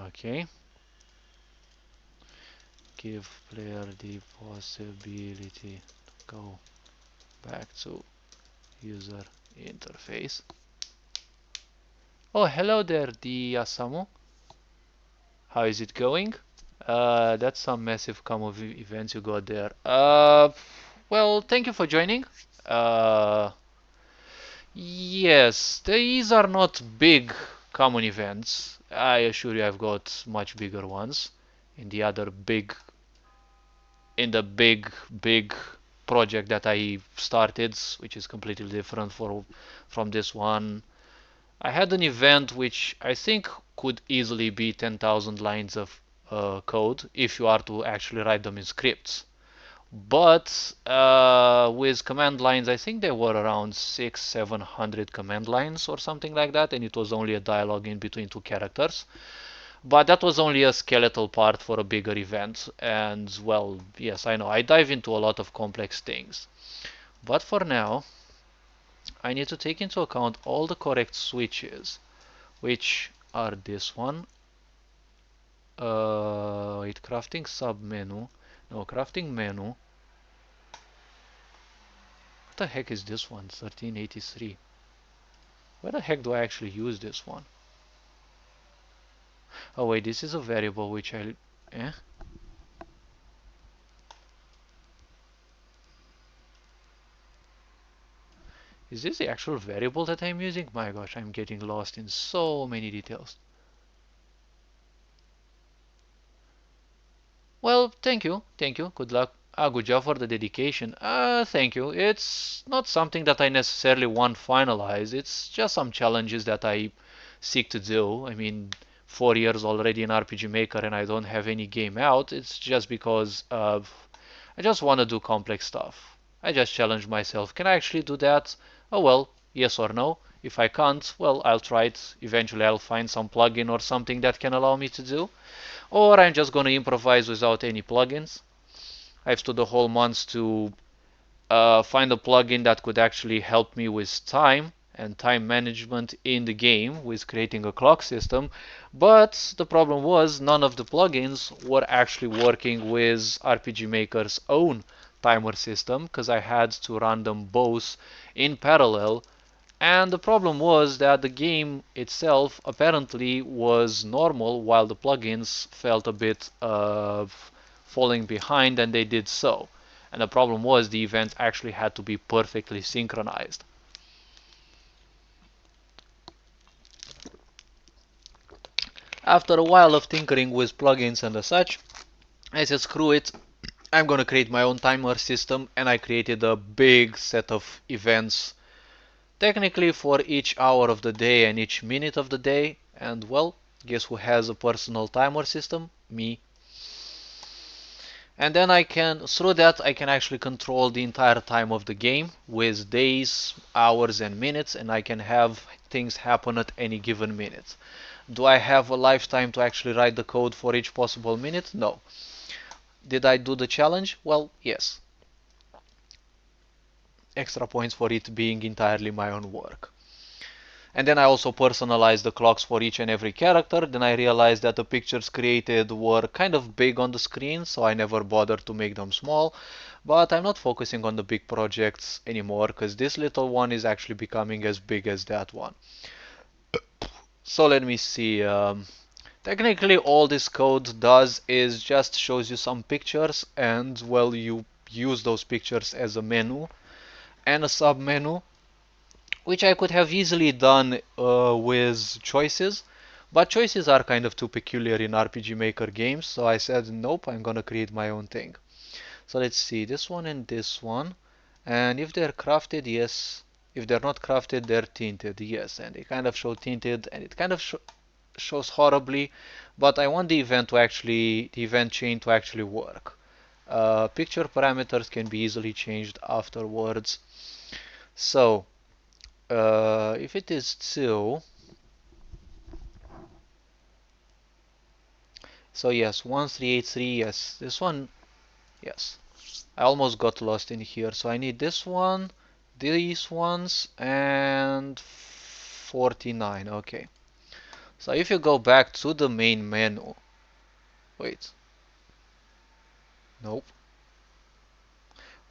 Okay. Give player the possibility to go back to user interface. Oh, hello there, the Asamu. How is it going? That's some massive come of events you got there. Well, thank you for joining. Uh, yes, these are not big common events. I assure you I've got much bigger ones in the other big, in the big project that I started, which is completely different from this one. I had an event which I think could easily be 10,000 lines of code if you are to actually write them in scripts. But with command lines, I think there were around 700 command lines or something like that, and it was only a dialogue in between two characters. But that was only a skeletal part for a bigger event, and well, yes, I know, I dive into a lot of complex things. But for now, I need to take into account all the correct switches, which are this one. Wait, crafting submenu. No, crafting menu. What the heck is this one? 1383. Where the heck do I actually use this one? Oh wait, this is a variable which I... Eh? Is this the actual variable that I'm using? My gosh, I'm getting lost in so many details. Well, thank you, thank you. Good luck. Good job for the dedication. Thank you. It's not something that I necessarily want finalized. It's just some challenges that I seek to do. I mean, 4 years already in RPG Maker and I don't have any game out. It's just because I just want to do complex stuff. I just challenge myself. Can I actually do that? Oh well, yes or no. If I can't, well, I'll try it. Eventually, I'll find some plugin or something that can allow me to do. Or I'm just going to improvise without any plugins. I've stood a whole month to find a plugin that could actually help me with time and time management in the game with creating a clock system. But the problem was none of the plugins were actually working with RPG Maker's own timer system because I had to run them both in parallel, and the problem was that the game itself apparently was normal while the plugins felt a bit falling behind, and they did so. And the problem was the event actually had to be perfectly synchronized. After a while of tinkering with plugins and such, I said screw it, I'm gonna create my own timer system, and I created a big set of events technically for each hour of the day and each minute of the day. And well, guess who has a personal timer system? Me. And then through that, I can actually control the entire time of the game with days, hours, and minutes, and I can have things happen at any given minute. Do I have a lifetime to actually write the code for each possible minute? No. Did I do the challenge? Well, yes. Extra points for it being entirely my own work. And then I also personalized the clocks for each and every character. Then I realized that the pictures created were kind of big on the screen, so I never bothered to make them small. But I'm not focusing on the big projects anymore because this little one is actually becoming as big as that one. So let me see. Technically, all this code does is just shows you some pictures, and well, you use those pictures as a menu and a sub menu which I could have easily done with choices, but choices are kind of too peculiar in RPG Maker games, so I said nope, I'm gonna create my own thing. So let's see, this one and this one, and if they're crafted, yes. If they're not crafted, they're tinted, yes, and they kind of show tinted, and it kind of shows horribly, but I want the event chain to actually work. Picture parameters can be easily changed afterwards. So if it is 2, so yes, 1383, yes, this one, yes. I almost got lost in here, so I need this one, these ones, and 49, okay. So if you go back to the main menu, wait, nope,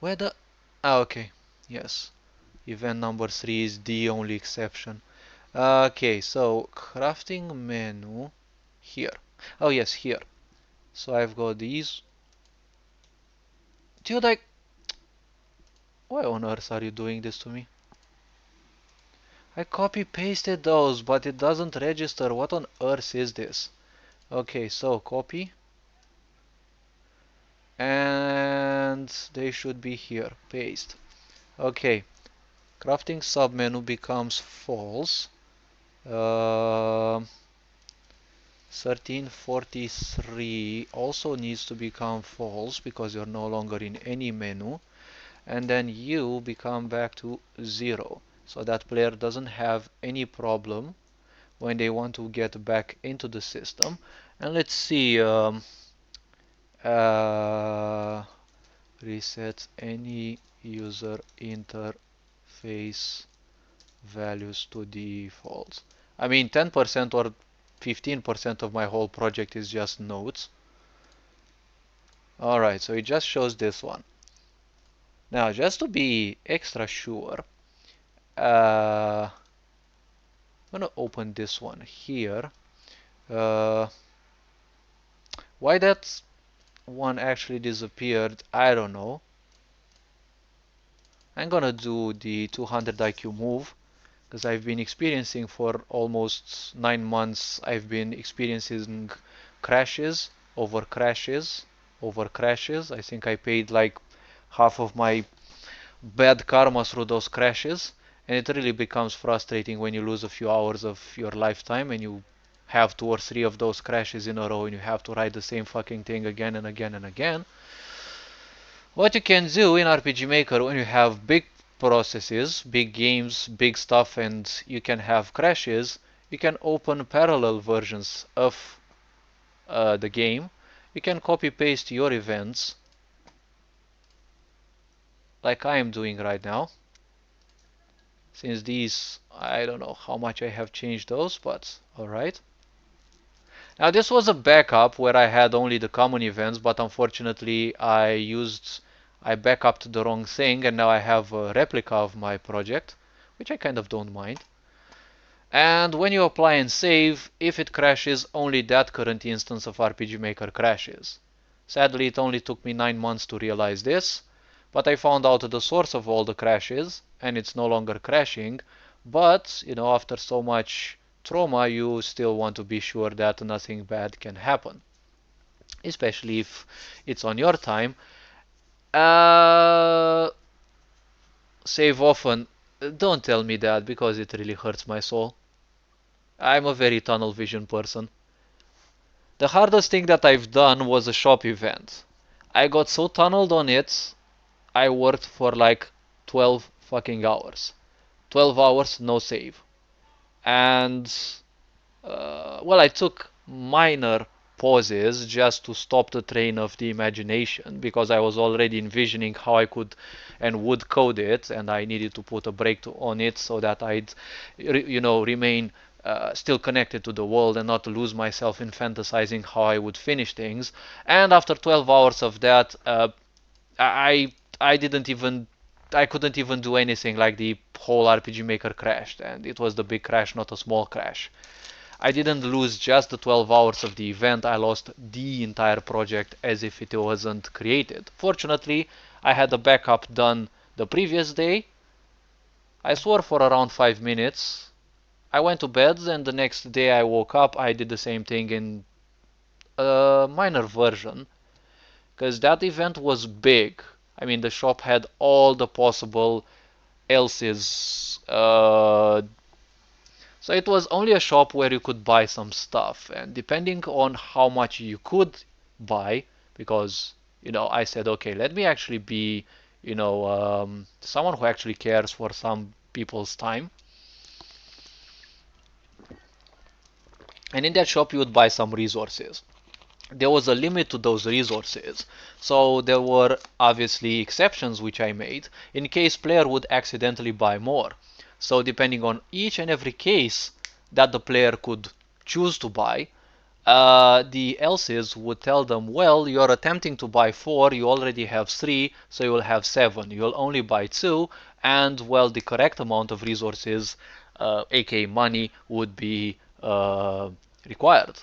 where the, okay, yes, event number 3 is the only exception. Okay, so crafting menu, here, oh yes, here. So I've got these. Dude, why on earth are you doing this to me? I copy pasted those, but it doesn't register. What on earth is this? Okay, so copy. And they should be here. Paste. Okay, crafting submenu becomes false. 1343 also needs to become false because you're no longer in any menu. And then you become back to 0. So that player doesn't have any problem when they want to get back into the system. And let's see, reset any user interface values to default. I mean, 10% or 15% of my whole project is just nodes. Alright, so it just shows this one. Now, just to be extra sure, I'm gonna open this one here. Why that one actually disappeared, I don't know. I'm gonna do the 200 IQ move because I've been experiencing for almost 9 months. I've been experiencing crashes over crashes over crashes. I think I paid like half of my bad karma through those crashes, and it really becomes frustrating when you lose a few hours of your lifetime and you have 2 or 3 of those crashes in a row and you have to write the same fucking thing again and again and again. What you can do in RPG Maker when you have big processes, big games, big stuff, and you can have crashes, you can open parallel versions of the game. You can copy paste your events like I am doing right now. Since these, I don't know how much I have changed those, but alright. Now this was a backup where I had only the common events, but unfortunately I backupped the wrong thing and now I have a replica of my project, which I kind of don't mind. And when you apply and save, if it crashes, only that current instance of RPG Maker crashes. Sadly, it only took me 9 months to realize this, but I found out the source of all the crashes, and it's no longer crashing. But, you know, after so much trauma, you still want to be sure that nothing bad can happen, especially if it's on your time. Save often. Don't tell me that because it really hurts my soul. I'm a very tunnel vision person. The hardest thing that I've done was a shop event. I got so tunneled on it, I worked for like 12 fucking hours. 12 hours, no save. And, well, I took minor pauses just to stop the train of the imagination because I was already envisioning how I could and would code it, and I needed to put a break on it so that I'd, you know, remain still connected to the world and not lose myself in fantasizing how I would finish things. And after 12 hours of that, I didn't even I couldn't even do anything. Like the whole RPG Maker crashed, and it was the big crash, not a small crash. I didn't lose just the 12 hours of the event, I lost the entire project as if it wasn't created. Fortunately, I had a backup done the previous day, I swore for around 5 minutes. I went to bed, and the next day I woke up. I did the same thing in a minor version, because that event was big. I mean, the shop had all the possible else's. So it was only a shop where you could buy some stuff, and depending on how much you could buy, because I said, okay, let me actually be someone who actually cares for some people's time. And in that shop, you would buy some resources. There was a limit to those resources, so there were obviously exceptions which I made in case player would accidentally buy more. So depending on each and every case that the player could choose to buy, the else's would tell them, well, you're attempting to buy 4, you already have 3, so you will have 7. You'll only buy 2, and well, the correct amount of resources, aka money, would be required.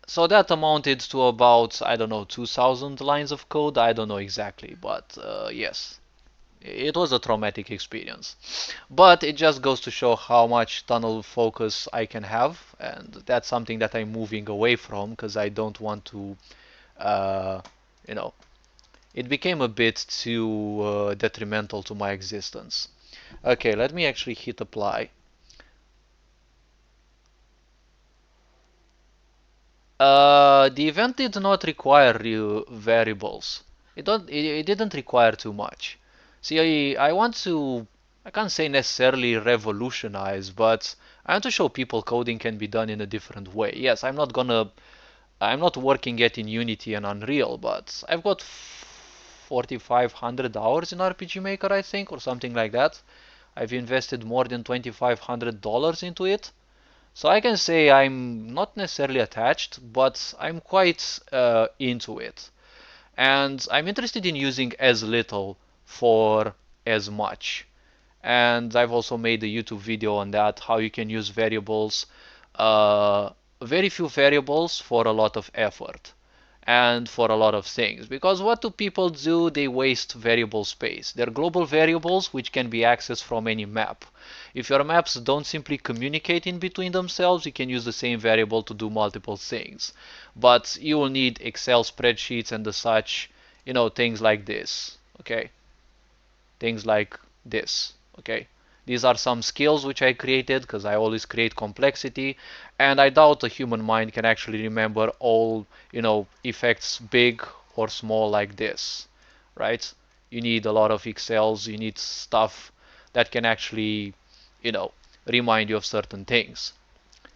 So that amounted to about, I don't know, 2000 lines of code. I don't know exactly, but yes, it was a traumatic experience. But it just goes to show how much tunnel focus I can have, and that's something that I'm moving away from because I don't want to, uh, you know, it became a bit too detrimental to my existence. Okay, let me actually hit apply. The event did not require variables. It didn't require too much. See, I want to, I can't say necessarily revolutionize, but I want to show people coding can be done in a different way. Yes, I'm not working yet in Unity and Unreal, but I've got 4,500 hours in RPG Maker, I think, or something like that. I've invested more than $2,500 into it. So I can say I'm not necessarily attached, but I'm quite into it. And I'm interested in using as little for as much. And I've also made a YouTube video on that, how you can use variables, uh, very few variables for a lot of effort and for a lot of things. Because what do people do? They waste variable space. They're global variables which can be accessed from any map. If your maps don't simply communicate in between themselves, you can use the same variable to do multiple things. But you will need Excel spreadsheets and the such, things like this. Okay? Things like this. Okay? These are some skills which I created because I always create complexity, and I doubt a human mind can actually remember all, effects big or small like this, right? You need a lot of Excels, you need stuff that can actually, you know, remind you of certain things.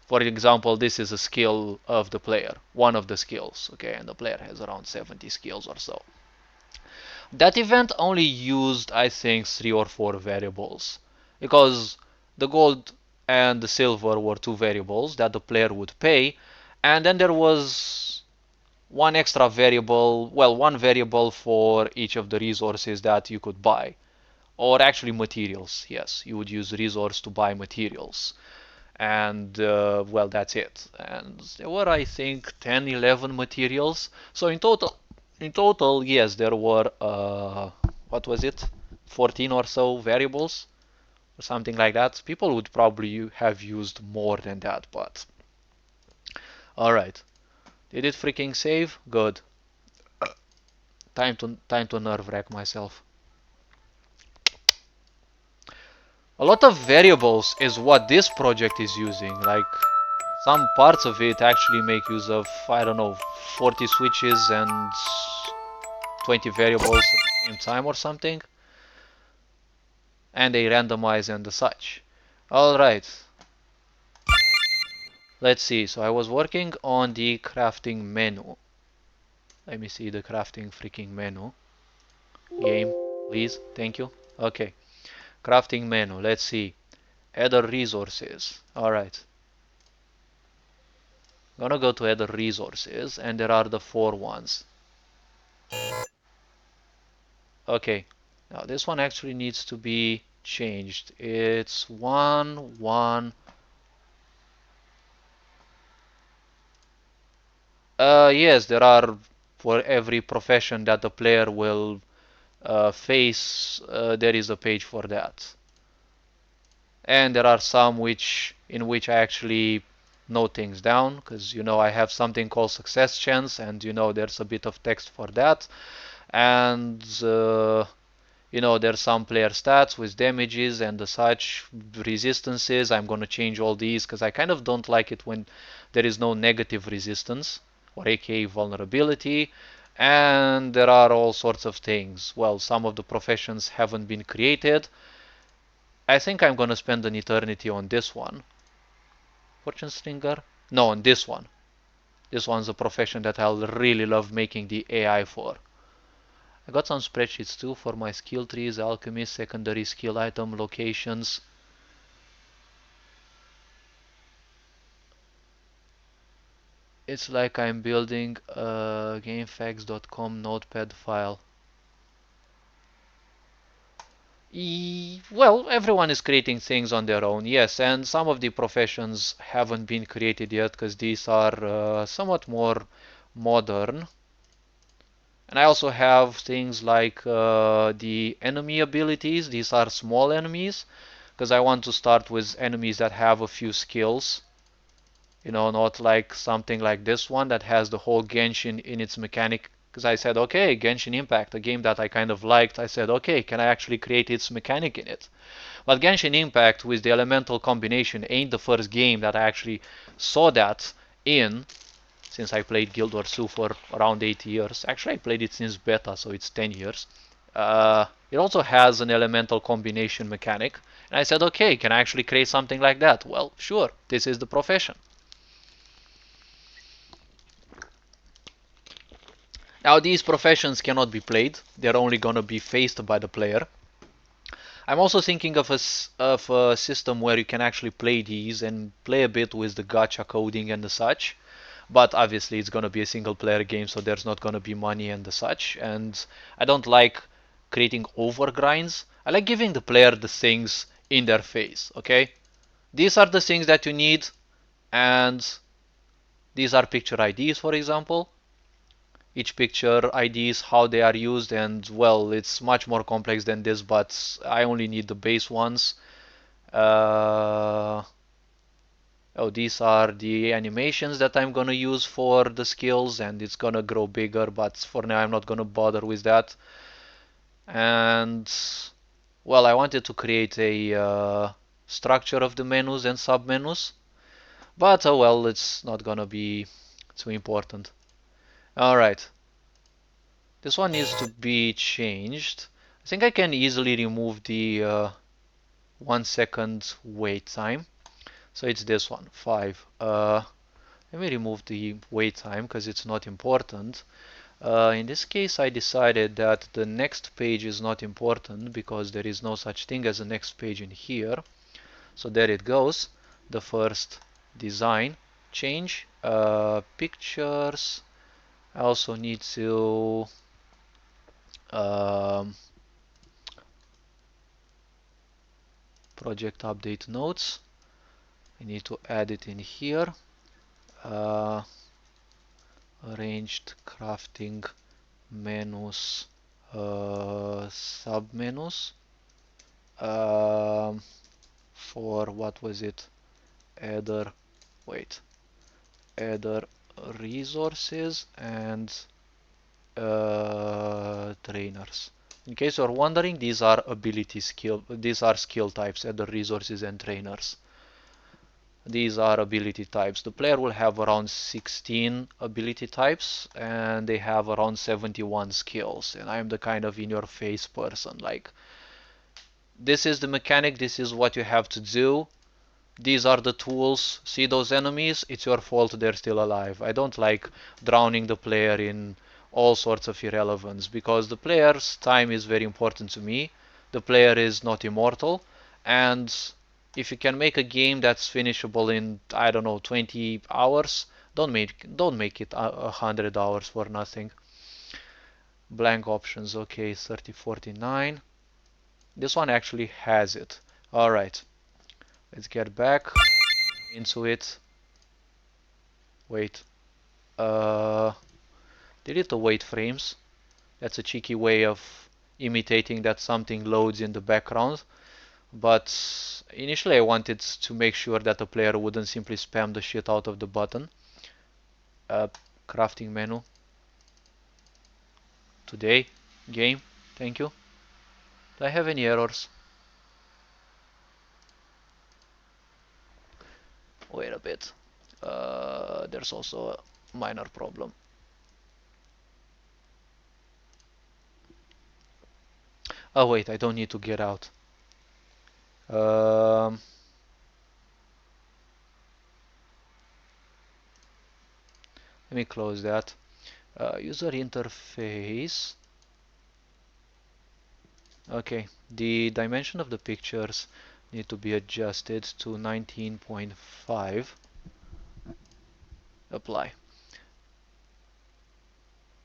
For example, this is a skill of the player, one of the skills, okay, and the player has around 70 skills or so. That event only used, I think, 3 or 4 variables because the gold and the silver were 2 variables that the player would pay, and then there was one extra variable, well, one variable for each of the resources that you could buy, or actually materials. Yes, you would use resource to buy materials, and well, that's it. And there were, I think, 10, 11 materials. So in total, yes, there were what was it, 14 or so variables or something like that. People would probably have used more than that, but all right. Did it freaking save? Good. Time to nerve wreck myself. A lot of variables is what this project is using. Like some parts of it actually make use of, I don't know, 40 switches and 20 variables at the same time or something, and they randomize and the such. Alright, let's see. So I was working on the crafting menu. Let me see the crafting freaking menu. Game, please. Thank you. Okay, crafting menu. Let's see. Other resources. Alright. Gonna go to other resources, and there are the 4 ones. Okay, now this one actually needs to be changed. It's 1 1. Yes, there are for every profession that the player will face, there is a page for that. And there are some in which I actually note things down, because I have something called success chance, and there's a bit of text for that. And there's some player stats with damages and the such resistances. I'm gonna change all these because I kind of don't like it when there is no negative resistance, or aka vulnerability. And there are all sorts of things. Well, some of the professions haven't been created. I think I'm gonna spend an eternity on this one. Fortune Stringer? No, on this one. This one's a profession that I'll really love making the AI for. I got some spreadsheets too for my skill trees, alchemist, secondary skill item, locations. It's like I'm building a gamefax.com notepad file. Well, everyone is creating things on their own, yes, and some of the professions haven't been created yet because these are somewhat more modern. And I also have things like the enemy abilities. These are small enemies because I want to start with enemies that have a few skills. Not like something like this one that has the whole Genshin in its mechanic. Because I said, okay, Genshin Impact, a game that I kind of liked. I said, okay, can I actually create its mechanic in it? But Genshin Impact with the elemental combination ain't the first game that I actually saw that in, since I played Guild Wars 2 for around 8 years. Actually, I played it since beta, so it's 10 years. It also has an elemental combination mechanic. And I said, okay, can I actually create something like that? Well, sure, this is the profession. Now, these professions cannot be played. They're only going to be faced by the player. I'm also thinking of a system where you can actually play these and play a bit with the gacha coding and the such. But obviously it's going to be a single player game, so there's not going to be money and the such. And I don't like creating overgrinds. I like giving the player the things in their face, okay? These are the things that you need, and these are picture IDs, for example. Each picture IDs, how they are used, and well, it's much more complex than this, but I only need the base ones. Oh, these are the animations that I'm gonna use for the skills, and it's gonna grow bigger, but for now I'm not gonna bother with that. And well, I wanted to create a structure of the menus and submenus, but oh well, it's not gonna be too important. Alright, this one needs to be changed. I think I can easily remove the 1 second wait time. So it's this one, 5. Let me remove the wait time because it's not important. In this case, I decided that the next page is not important because there is no such thing as a next page in here. So there it goes. The first design change. Pictures. I also need to project update notes. I need to add it in here. Arranged crafting menus, submenus. For what was it? Other, wait, other resources and trainers. In case you're wondering, these are skill types, other resources and trainers. These are ability types. The player will have around 16 ability types and they have around 71 skills. And I'm the kind of in-your-face person. Like, this is the mechanic, this is what you have to do. These are the tools. See those enemies? It's your fault they're still alive. I don't like drowning the player in all sorts of irrelevance because the player's time is very important to me. The player is not immortal, and if you can make a game that's finishable in, I don't know, 20 hours, don't make it 100 hours for nothing. Blank options, okay, 3049. This one actually has it. Alright, let's get back into it. Wait. Delete the wait frames. That's a cheeky way of imitating that something loads in the background. But initially I wanted to make sure that the player wouldn't simply spam the shit out of the button. Crafting menu. Today. Game. Thank you. Do I have any errors? Wait a bit. There's also a minor problem. Oh wait, I don't need to get out. Let me close that. User interface. Okay, the dimension of the pictures need to be adjusted to 19.5. Apply.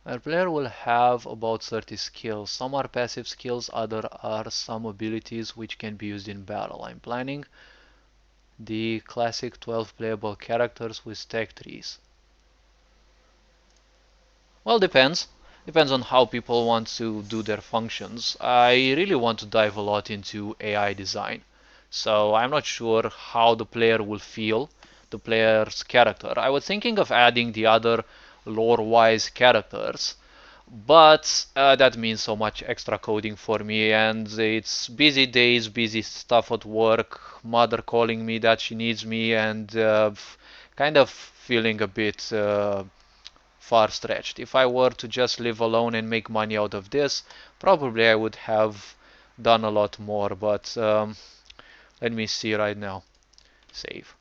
Our player will have about 30 skills. Some are passive skills, other are some abilities which can be used in battle. I'm planning the classic 12 playable characters with stack trees. Well, depends. Depends on how people want to do their functions. I really want to dive a lot into AI design. So I'm not sure how the player will feel, the player's character. I was thinking of adding the other lore-wise characters, but that means so much extra coding for me, and it's busy days, busy stuff at work, mother calling me that she needs me, and kind of feeling a bit far-stretched. If I were to just live alone and make money out of this, probably I would have done a lot more, but let me see right now. Save.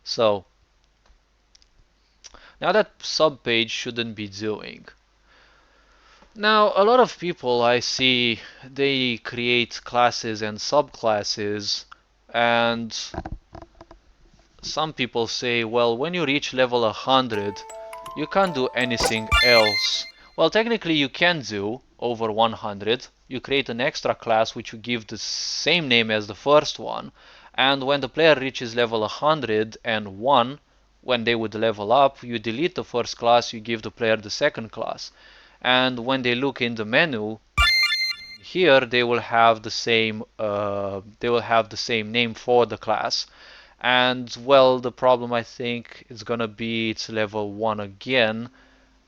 So, now that sub-page shouldn't be doing. Now, a lot of people I see, they create classes and subclasses, and some people say, well, when you reach level 100, you can't do anything else. Well, technically you can do over 100. You create an extra class which you give the same name as the first one, and when the player reaches level 101, when they would level up, you delete the first class, you give the player the second class. And when they look in the menu, here they will have the same name for the class. And well, the problem I think is gonna be it's level 1 again.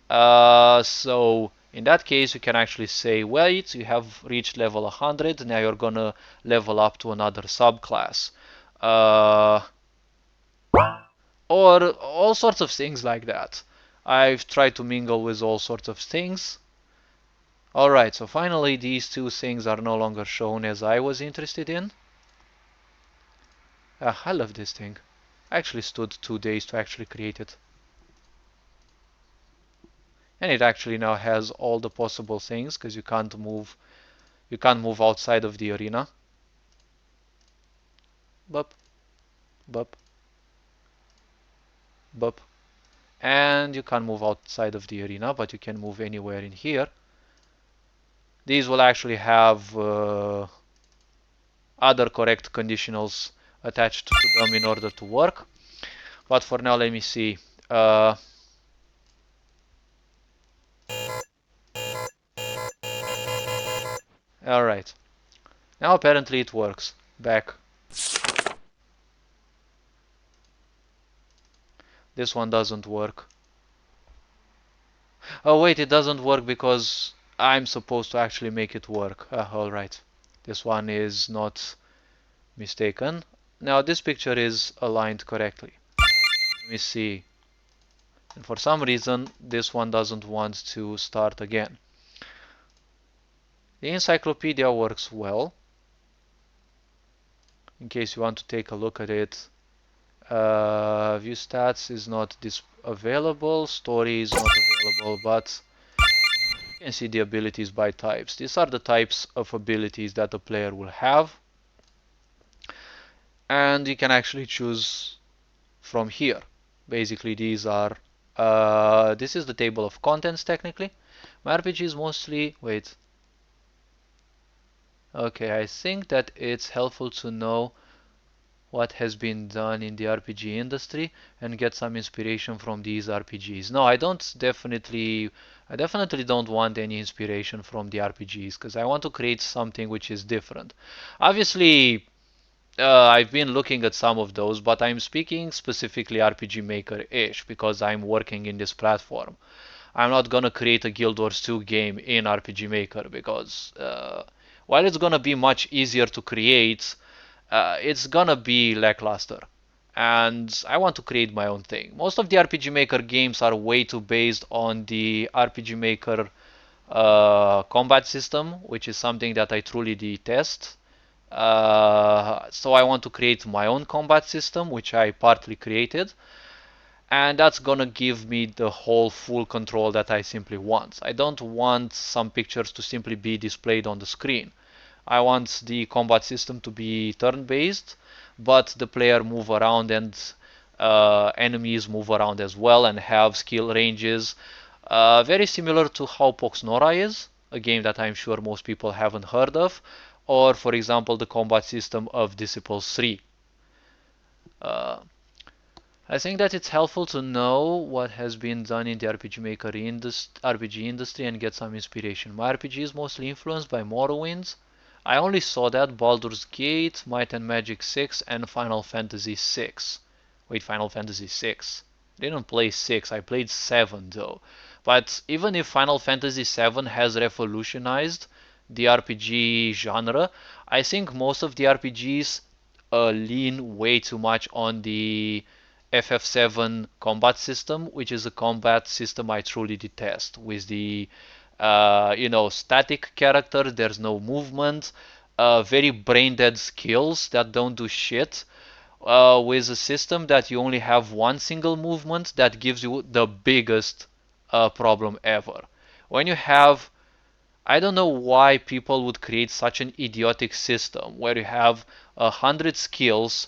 So in that case you can actually say, wait, you have reached level 100, now you're gonna level up to another subclass. Or all sorts of things like that. I've tried to mingle with all sorts of things. Alright, so finally these two things are no longer shown as I was interested in. I love this thing. I actually stood 2 days to actually create it. And it actually now has all the possible things because you can't move outside of the arena. Bup, bup, bup. And you can't move outside of the arena, but you can move anywhere in here. These will actually have other correct conditionals attached to them in order to work. But for now, let me see. Alright. Now apparently it works. Back. This one doesn't work. Oh wait, it doesn't work because I'm supposed to actually make it work. Alright. This one is not mistaken. Now this picture is aligned correctly. Let me see. And for some reason this one doesn't want to start again. The encyclopedia works well. In case you want to take a look at it. View stats is not available. Story is not available, but you can see the abilities by types. These are the types of abilities that the player will have. And you can actually choose from here. Basically these are this is the table of contents technically. My RPG is mostly okay, I think that it's helpful to know what has been done in the RPG industry and get some inspiration from these RPGs. No, I definitely don't want any inspiration from the RPGs because I want to create something which is different. Obviously, I've been looking at some of those, but I'm speaking specifically RPG Maker-ish because I'm working in this platform. I'm not gonna create a Guild Wars 2 game in RPG Maker because while it's gonna be much easier to create, it's gonna be lackluster. And I want to create my own thing. Most of the RPG Maker games are way too based on the RPG Maker combat system, which is something that I truly detest. So I want to create my own combat system, which I partly created, and that's gonna give me the whole full control that I simply want. I don't want some pictures to simply be displayed on the screen. I want the combat system to be turn-based, but the player move around and enemies move around as well and have skill ranges. Very similar to how Poxnora is, a game that I'm sure most people haven't heard of, or for example the combat system of Disciples 3. Uh, I think that it's helpful to know what has been done in the RPG Maker RPG industry and get some inspiration. My RPG is mostly influenced by Morrowind. I only saw that Baldur's Gate, Might and Magic 6, and Final Fantasy 6. Wait, Final Fantasy 6. I didn't play 6, I played 7 though. But even if Final Fantasy 7 has revolutionized the RPG genre, I think most of the RPGs lean way too much on the FF7 combat system, which is a combat system I truly detest. With the static character, there's no movement, very brain dead skills that don't do shit. With a system that you only have one single movement that gives you the biggest problem ever. When you have I don't know why people would create such an idiotic system where you have 100 skills,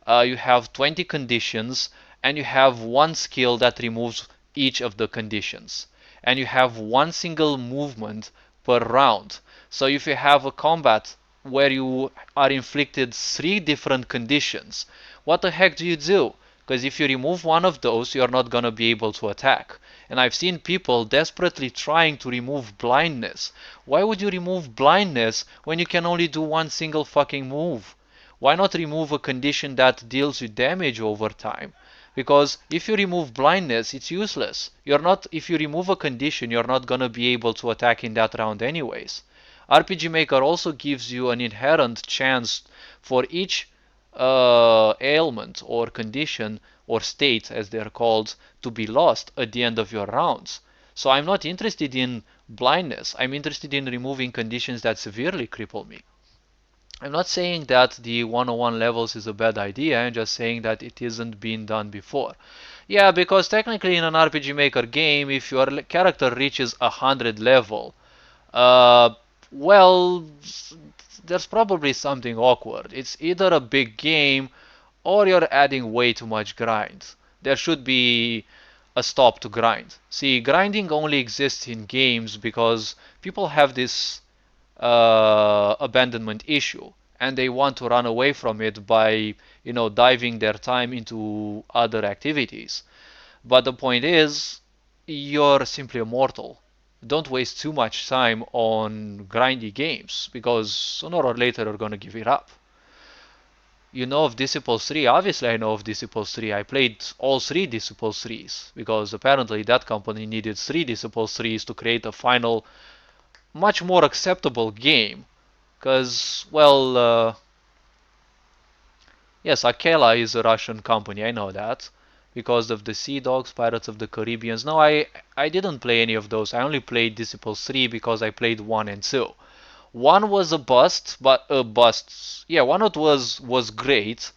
you have 20 conditions, and you have one skill that removes each of the conditions. And you have one single movement per round. So if you have a combat where you are inflicted 3 different conditions, what the heck do you do? Because if you remove one of those, you're not going to be able to attack. And I've seen people desperately trying to remove blindness. Why would you remove blindness when you can only do one single fucking move? Why not remove a condition that deals you damage over time? Because if you remove blindness, it's useless. If you remove a condition, you're not gonna be able to attack in that round anyways. RPG Maker also gives you an inherent chance for each ailment or condition or state, as they're called, to be lost at the end of your rounds. So I'm not interested in blindness. I'm interested in removing conditions that severely cripple me. I'm not saying that the 101 levels is a bad idea, I'm just saying that it isn't been done before. Yeah, because technically in an RPG Maker game, if your character reaches 100 level, uh, well, there's probably something awkward. It's either a big game or you're adding way too much grind. There should be a stop to grind. See, grinding only exists in games because people have this abandonment issue and they want to run away from it by diving their time into other activities. But the point is, you're simply immortal. Don't waste too much time on grindy games because sooner or later you're gonna give it up. You know of Disciples 3? Obviously I know of Disciples 3. I played all 3 Disciples 3s because apparently that company needed 3 Disciples 3s to create a final, much more acceptable game. Because, well, yes, Akela is a Russian company, I know that. Because of the Sea Dogs, Pirates of the Caribbean. No, I didn't play any of those. I only played Disciples 3 because I played 1 and 2. 1 was a bust, but a bust. Yeah, 1 was great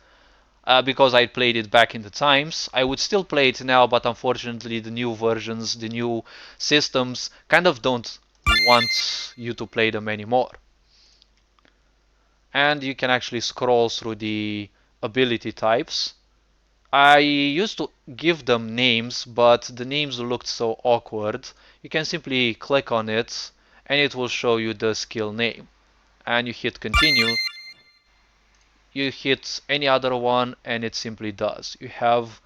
because I played it back in the times. I would still play it now, but unfortunately the new versions, the new systems kind of don't want you to play them anymore. And you can actually scroll through the ability types. I used to give them names, but the names looked so awkward. You can simply click on it and it will show you the skill name. And you hit continue. you hit any other one and it simply does. You have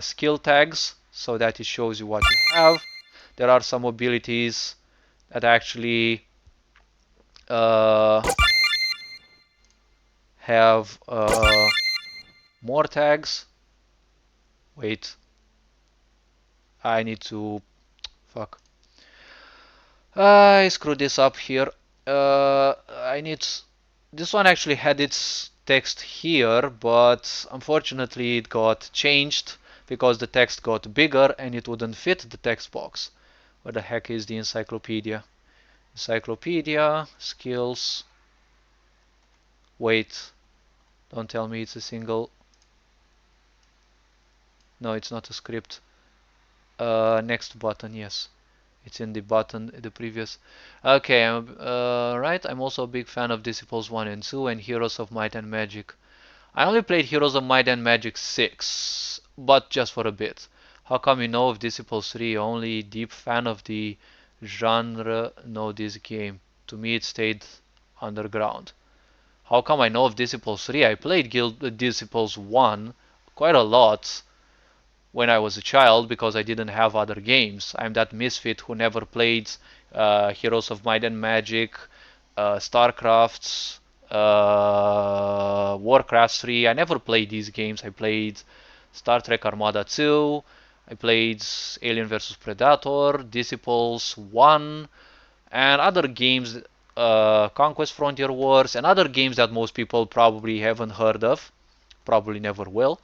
skill tags so that it shows you what you have. There are some abilities that actually uh, have more tags. Wait, I need to fuck. I screwed this up here. I need this one actually had its text here, but unfortunately it got changed because the text got bigger and it wouldn't fit the text box. Where the heck is the encyclopedia? Encyclopedia, skills. Wait, don't tell me it's a single. No, it's not a script. Next button, yes. It's in the button, the previous. Okay, right. I'm also a big fan of Disciples 1 and 2 and Heroes of Might and Magic. I only played Heroes of Might and Magic 6, but just for a bit. How come you know of Disciples 3? Only deep fan of the genre know this game. To me it stayed underground. How come I know of Disciples 3? I played Disciples 1 quite a lot when I was a child because I didn't have other games. I'm that misfit who never played Heroes of Might and Magic, StarCrafts, Warcraft 3. I never played these games. I played Star Trek Armada 2. I played Alien vs Predator, Disciples 1, and other games, Conquest Frontier Wars, and other games that most people probably haven't heard of, probably never will.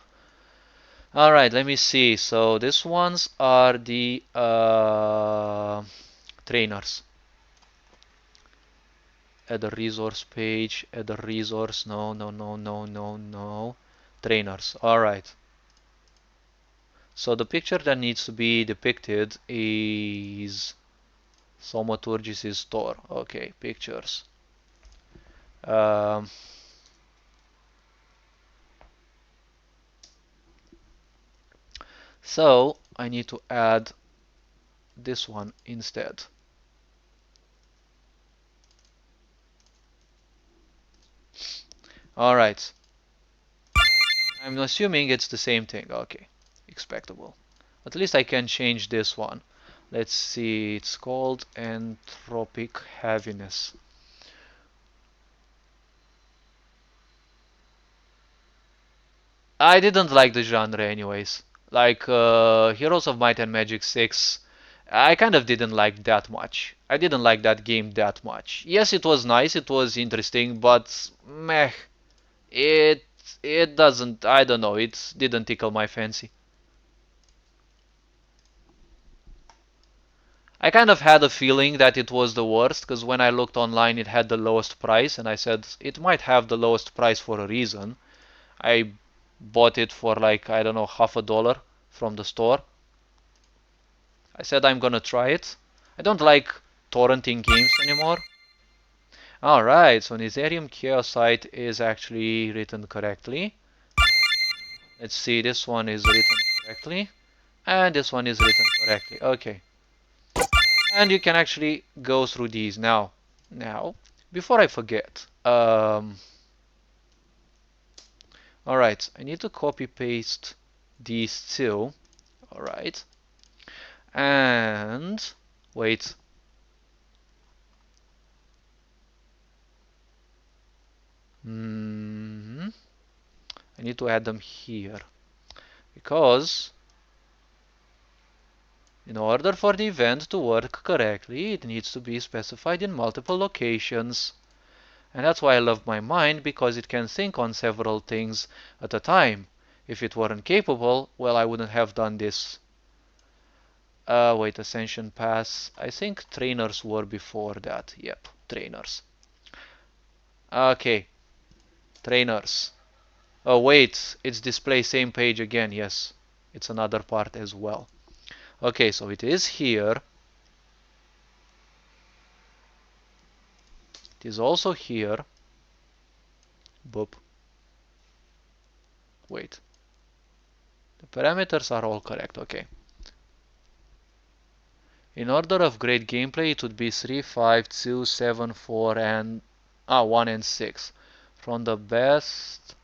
Alright, let me see. So these ones are the trainers. Add a resource page, add a resource. No, no, no, no, no, no. Trainers. Alright. So the picture that needs to be depicted is Thaumaturgis's store. Okay, pictures. Um, so I need to add this one instead. Alright. I'm assuming it's the same thing. Okay, expectable. At least I can change this one. Let's see, it's called entropic heaviness. I didn't like the genre anyways. Like Heroes of Might and Magic 6, I kind of didn't like that much. I didn't like that game that much. Yes, it was nice, it was interesting, but meh, it it doesn't, I don't know, it didn't tickle my fancy. I kind of had a feeling that it was the worst because when I looked online it had the lowest price and I said it might have the lowest price for a reason. I bought it for like, I don't know, $50 from the store. I said I'm gonna try it. I don't like torrenting games anymore. Alright, so Nizarium Chaosite is actually written correctly. Let's see, this one is written correctly. And this one is written correctly. Okay. And you can actually go through these now. Now, before I forget, alright, I need to copy paste these two. Alright. And wait. I need to add them here because in order for the event to work correctly, it needs to be specified in multiple locations. And that's why I love my mind, because it can think on several things at a time. If it weren't capable, well, I wouldn't have done this. Wait, Ascension Pass. I think trainers were before that. Yep, trainers. Okay, trainers. Oh, wait, it's display same page again. Yes, it's another part as well. Okay, so it is here. It is also here. Boop. Wait. The parameters are all correct. Okay. In order of great gameplay, it would be 3, 5, 2, 7, 4, and 1 and 6. From the best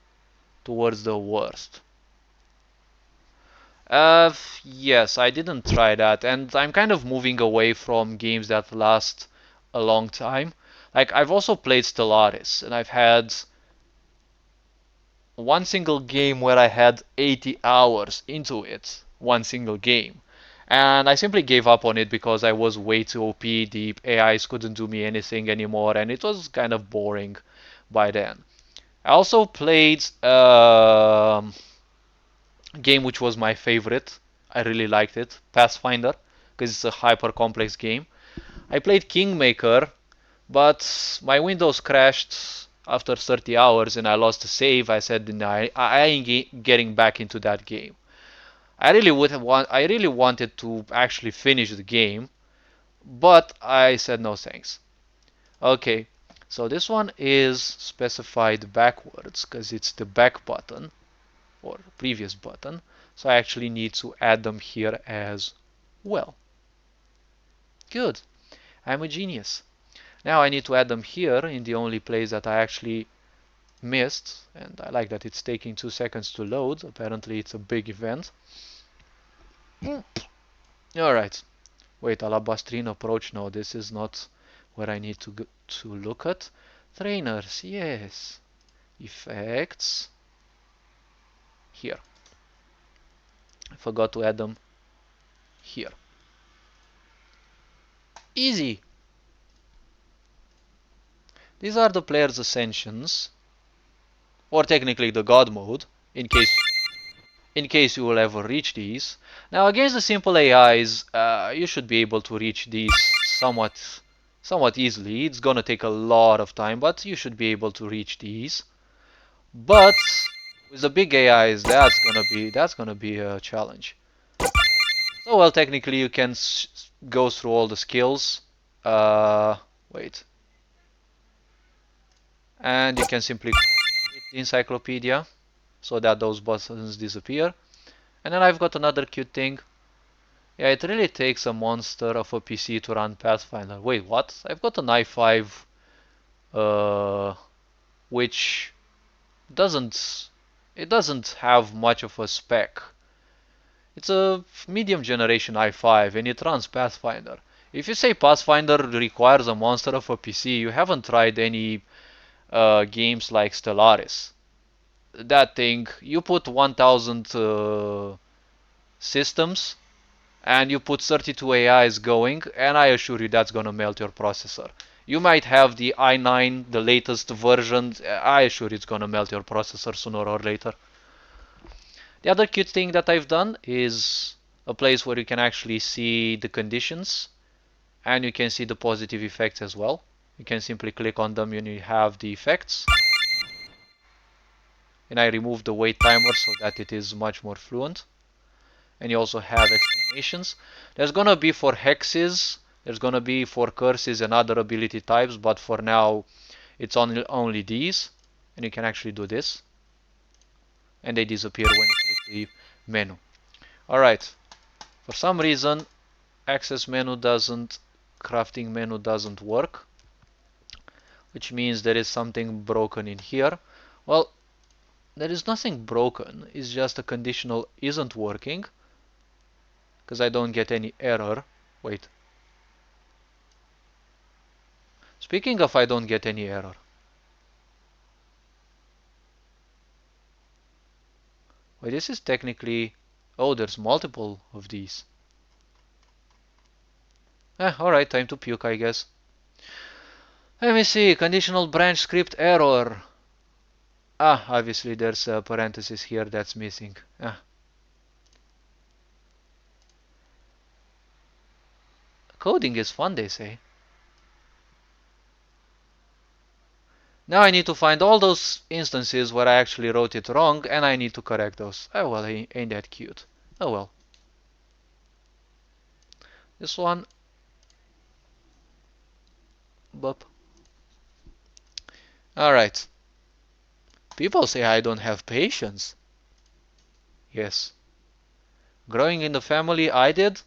towards the worst. Yes, I didn't try that, and I'm kind of moving away from games that last a long time. Like, I've also played Stellaris, and I've had one single game where I had 80 hours into it. One single game. And I simply gave up on it because I was way too OP, the AIs couldn't do me anything anymore, and it was kind of boring by then. I also played game which was my favorite. I really liked it, Pathfinder, because it's a hyper complex game. I played Kingmaker, but my Windows crashed after 30 hours and I lost the save. I said, no, I ain't getting back into that game. I really wanted to actually finish the game, but I said no thanks. Okay, so this one is specified backwards because it's the back button or previous button. So I actually need to add them here as well. Good, I'm a genius. Now I need to add them here in the only place that I actually missed, and I like that it's taking 2 seconds to load. Apparently it's a big event. Alright, wait, Alabastrine approach. No, this is not where I need to look at. Trainers, yes. Effects. Here. I forgot to add them here. Easy. These are the player's ascensions, or technically the god mode, in case you will ever reach these. Now against the simple AIs, you should be able to reach these somewhat easily. It's gonna take a lot of time, but you should be able to reach these. But with the big AIs, that's gonna be a challenge. So well, technically you can go through all the skills. Wait, and you can simply click the encyclopedia so that those buttons disappear. And then I've got another cute thing. Yeah, it really takes a monster of a PC to run Pathfinder. Wait, what? I've got an i5, which doesn't it doesn't have much of a spec. It's a medium generation i5 and it runs Pathfinder. If you say Pathfinder requires a monster of a PC, you haven't tried any games like Stellaris. That thing, you put 1000 systems and you put 32 AIs going, and I assure you that's gonna melt your processor. You might have the i9, the latest version, I assure you it's gonna melt your processor sooner or later. The other cute thing that I've done is a place where you can actually see the conditions and you can see the positive effects as well. You can simply click on them and you have the effects. And I removed the wait timer so that it is much more fluent. And you also have explanations. There's gonna be for hexes, there's gonna be for curses and other ability types, but for now it's only these. And you can actually do this. And they disappear when you click the menu. Alright, for some reason access menu doesn't, crafting menu doesn't work, which means there is something broken in here. Well, there is nothing broken, it's just a conditional isn't working, because I don't get any error. Wait. Speaking of I don't get any error. Wait, this is technically... Oh, there's multiple of these. Alright, time to puke, I guess. Let me see, conditional branch script error. Obviously there's a parenthesis here that's missing. Coding is fun, they say. Now I need to find all those instances where I actually wrote it wrong, and I need to correct those. Oh well, ain't that cute. Oh well. This one. Bup. Alright. People say I don't have patience. Yes. Growing in the family, I did.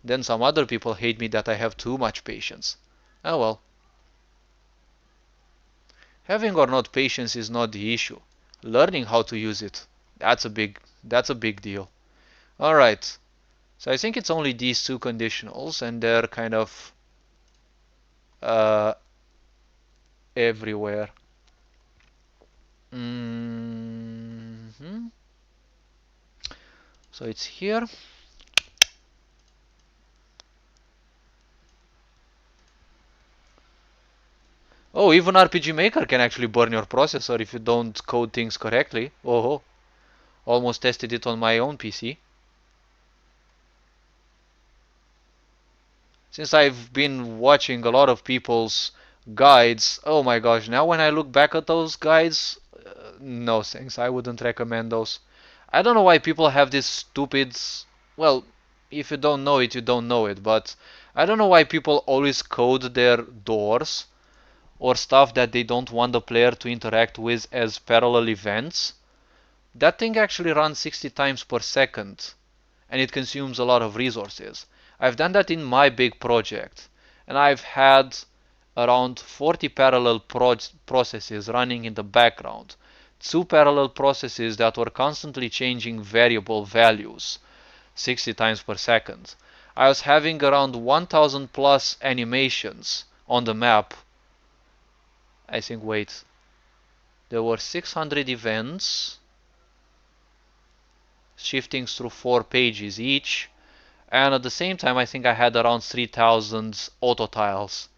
Then some other people hate me that I have too much patience. Oh well. Having or not patience is not the issue. Learning how to use it, that's a big deal. All right. So I think it's only these two conditionals, and they're kind of uh, everywhere. So it's here. Oh, even RPG Maker can actually burn your processor if you don't code things correctly. Oh, almost tested it on my own PC. Since I've been watching a lot of people's guides, oh my gosh, now when I look back at those guides, no thanks, I wouldn't recommend those. I don't know why people have this stupid, well, if you don't know it, you don't know it, but I don't know why people always code their doors or stuff that they don't want the player to interact with as parallel events. That thing actually runs 60 times per second and it consumes a lot of resources. I've done that in my big project and I've had around 40 parallel processes running in the background. Two parallel processes that were constantly changing variable values 60 times per second. I was having around 1000 plus animations on the map. I think, wait, there were 600 events shifting through 4 pages each, and at the same time I think I had around 3000 auto tiles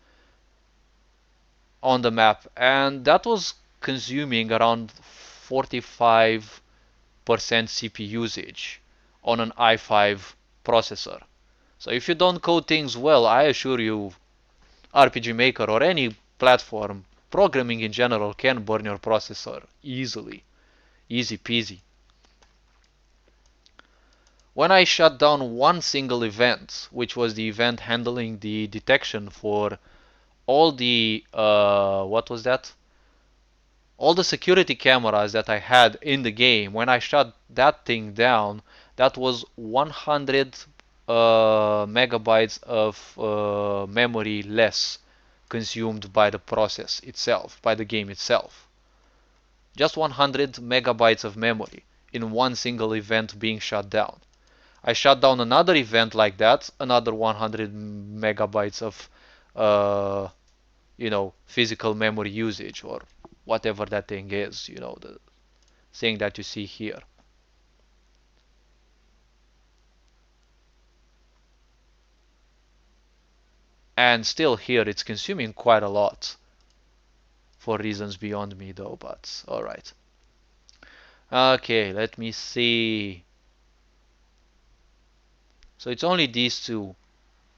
on the map, and that was consuming around 45% CPU usage on an i5 processor. So if you don't code things well, I assure you RPG Maker or any platform, programming in general can burn your processor easily. Easy peasy. When I shut down one single event, which was the event handling the detection for all the what was that? All the security cameras that I had in the game, when I shut that thing down, that was 100 megabytes of memory less consumed by the process itself, by the game itself. Just 100 megabytes of memory in one single event being shut down. I shut down another event like that, another 100 megabytes of physical memory usage or whatever that thing is, the thing that you see here. And still here it's consuming quite a lot for reasons beyond me though, but alright. Okay, let me see. So it's only these two.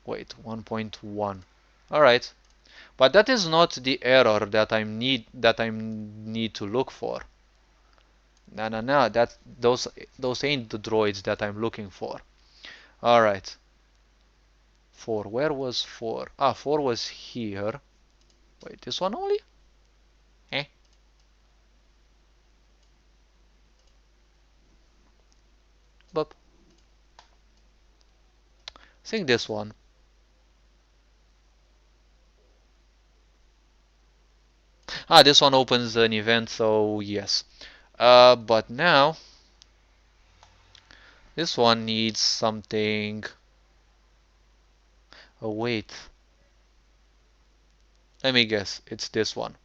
Wait, 1.1. Alright. But that is not the error that I need to look for. No, those ain't the droids that I'm looking for. Alright. 4. Where was 4? 4 was here. Wait, this one only? Eh? But I think this one. This one opens an event, so yes. But now this one needs something. Oh wait. Let me guess. It's this one.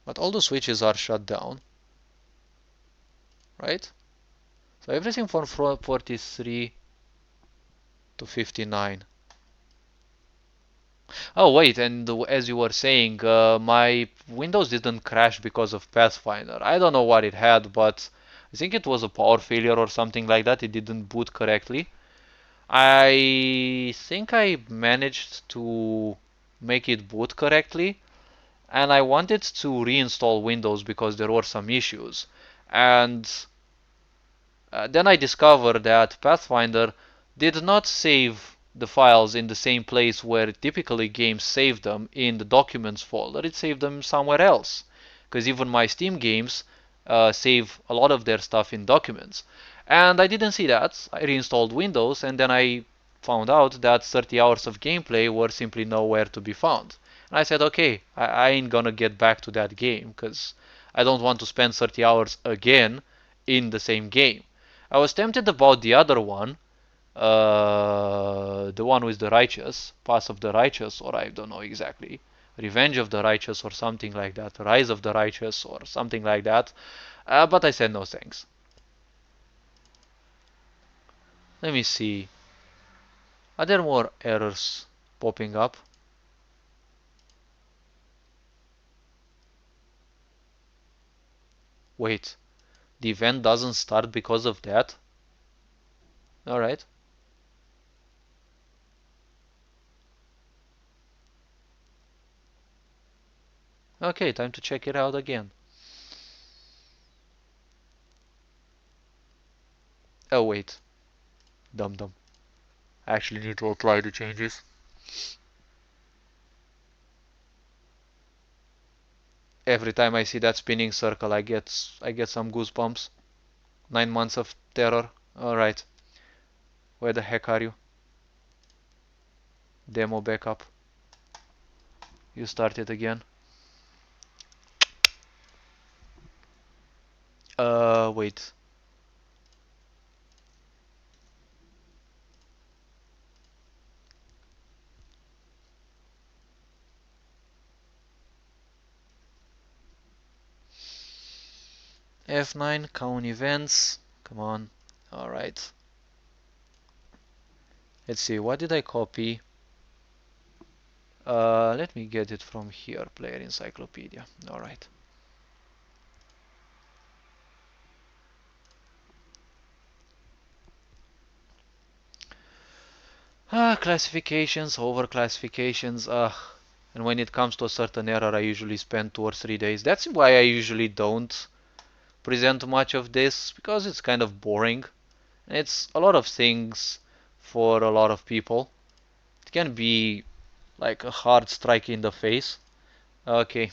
But all the switches are shut down. Right? So everything from 43 to 59. Oh wait, and as you were saying, my Windows didn't crash because of Pathfinder. I don't know what it had, but I think it was a power failure or something like that. It didn't boot correctly. I think I managed to make it boot correctly, and I wanted to reinstall Windows because there were some issues. And then I discovered that Pathfinder did not save the files in the same place where typically games save them, in the documents folder. It saved them somewhere else. Because even my Steam games save a lot of their stuff in documents. And I didn't see that. I reinstalled Windows and then I found out that 30 hours of gameplay were simply nowhere to be found. And I said, okay, I ain't gonna get back to that game because I don't want to spend 30 hours again in the same game. I was tempted about the other one, the one with the righteous, Path of the Righteous, or I don't know exactly, Revenge of the Righteous, or something like that, Rise of the Righteous, or something like that. But I said no thanks. Let me see. Are there more errors popping up? Wait, the event doesn't start because of that? Alright. Okay, time to check it out again. Oh wait, dum dum. I actually need to apply the changes. Every time I see that spinning circle, I get some goosebumps. 9 months of terror. Alright, where the heck are you? Demo backup. You started again. Wait. F9, count events. Come on. Alright. Let's see, what did I copy? Let me get it from here, player encyclopedia. Alright. Classifications, over classifications. And when it comes to a certain error, I usually spend 2 or 3 days. That's why I usually don't present much of this, because it's kind of boring. And it's a lot of things for a lot of people. It can be like a hard strike in the face. Okay,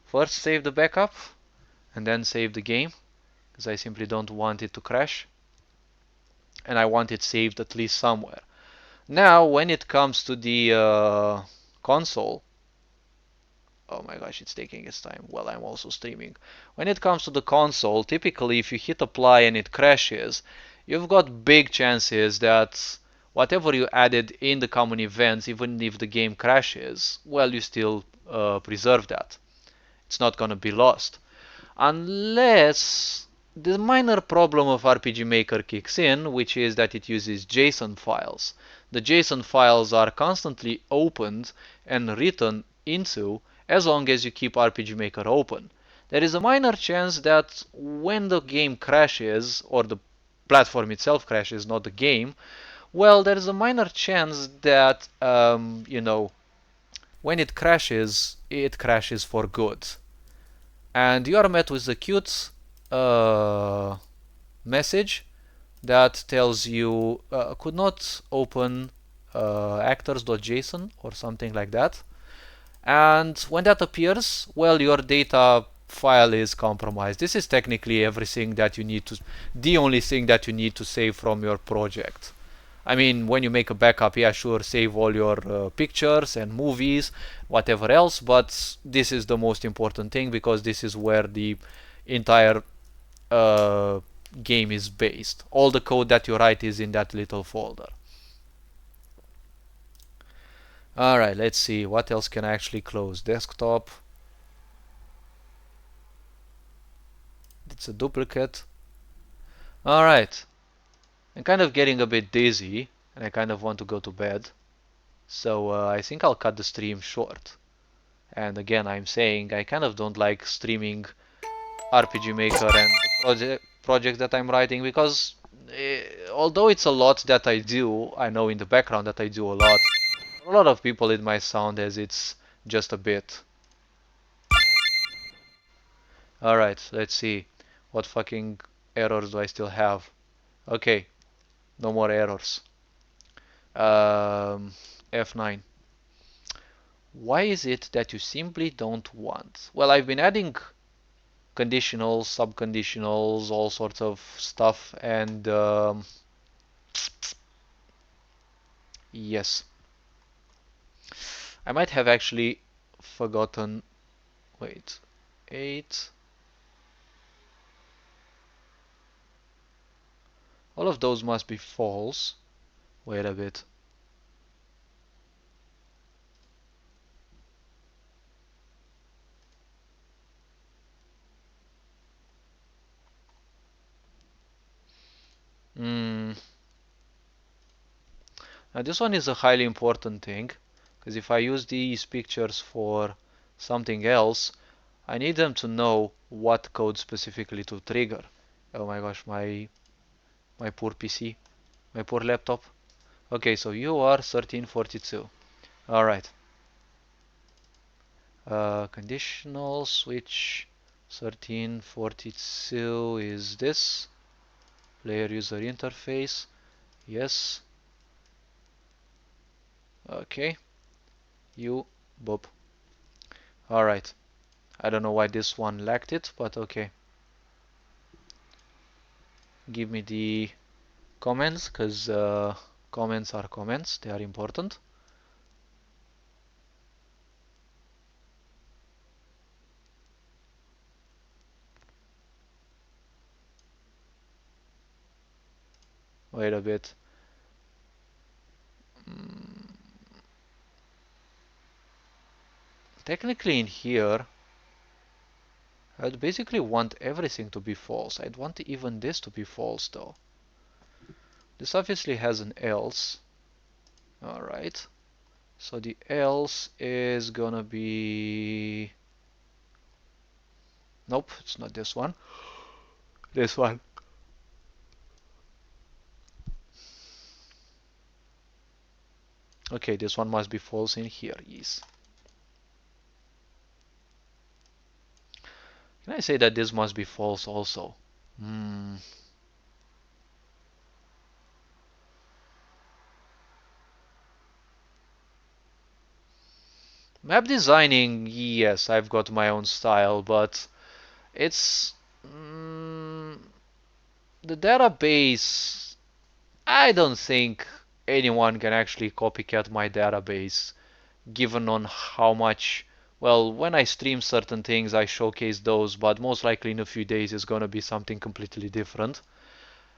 first save the backup and then save the game, because I simply don't want it to crash. And I want it saved at least somewhere. Now, when it comes to the console, oh my gosh, it's taking its time while I'm also streaming. When it comes to the console, typically if you hit apply and it crashes, you've got big chances that whatever you added in the common events, even if the game crashes, well, you still preserve that. It's not gonna be lost. Unless the minor problem of RPG Maker kicks in, which is that it uses JSON files. The JSON files are constantly opened and written into as long as you keep RPG Maker open. There is a minor chance that when the game crashes, or the platform itself crashes, not the game, well, there is a minor chance that, when it crashes for good. And you are met with a cute uh, message that tells you could not open actors.json or something like that. And when that appears, well, your data file is compromised. This is technically everything that you need to, the only thing that you need to save from your project. I mean, when you make a backup, yeah, sure, save all your pictures and movies, whatever else, but this is the most important thing because this is where the entire uh, game is based. All the code that you write is in that little folder. Alright, let's see, what else can I actually close? Desktop. It's a duplicate. Alright, I'm kind of getting a bit dizzy and I kind of want to go to bed. So I think I'll cut the stream short. And again, I'm saying I kind of don't like streaming RPG Maker and the project that I'm writing because although it's a lot that I do, I know in the background that I do a lot. For a lot of people it might sound as it's just a bit. Alright, let's see. What fucking errors do I still have? Okay, no more errors. F9. Why is it that you simply don't want? Well, I've been adding conditionals, subconditionals, all sorts of stuff, and Yes. I might have actually forgotten. Wait. 8. All of those must be false. Wait a bit. Hmm. Now this one is a highly important thing, because if I use these pictures for something else, I need them to know what code specifically to trigger. Oh my gosh, my poor PC, my poor laptop. Okay, so you are 1342. All right. Conditional switch 1342 is this. Player user interface. Yes. Okay. You Bob. All right. I don't know why this one lacked it, but okay. Give me the comments, because comments are comments. They are important. Wait a bit. Mm, Technically in here, I'd basically want everything to be false. I'd want even this to be false though. This obviously has an else. Alright. So the else is gonna be... Nope, it's not this one. This one. Okay, this one must be false in here, yes. Can I say that this must be false also? Hmm. Map designing, yes, I've got my own style, but it's... the database, I don't think anyone can actually copycat my database, given on how much... Well, when I stream certain things, I showcase those, but most likely in a few days it's gonna be something completely different.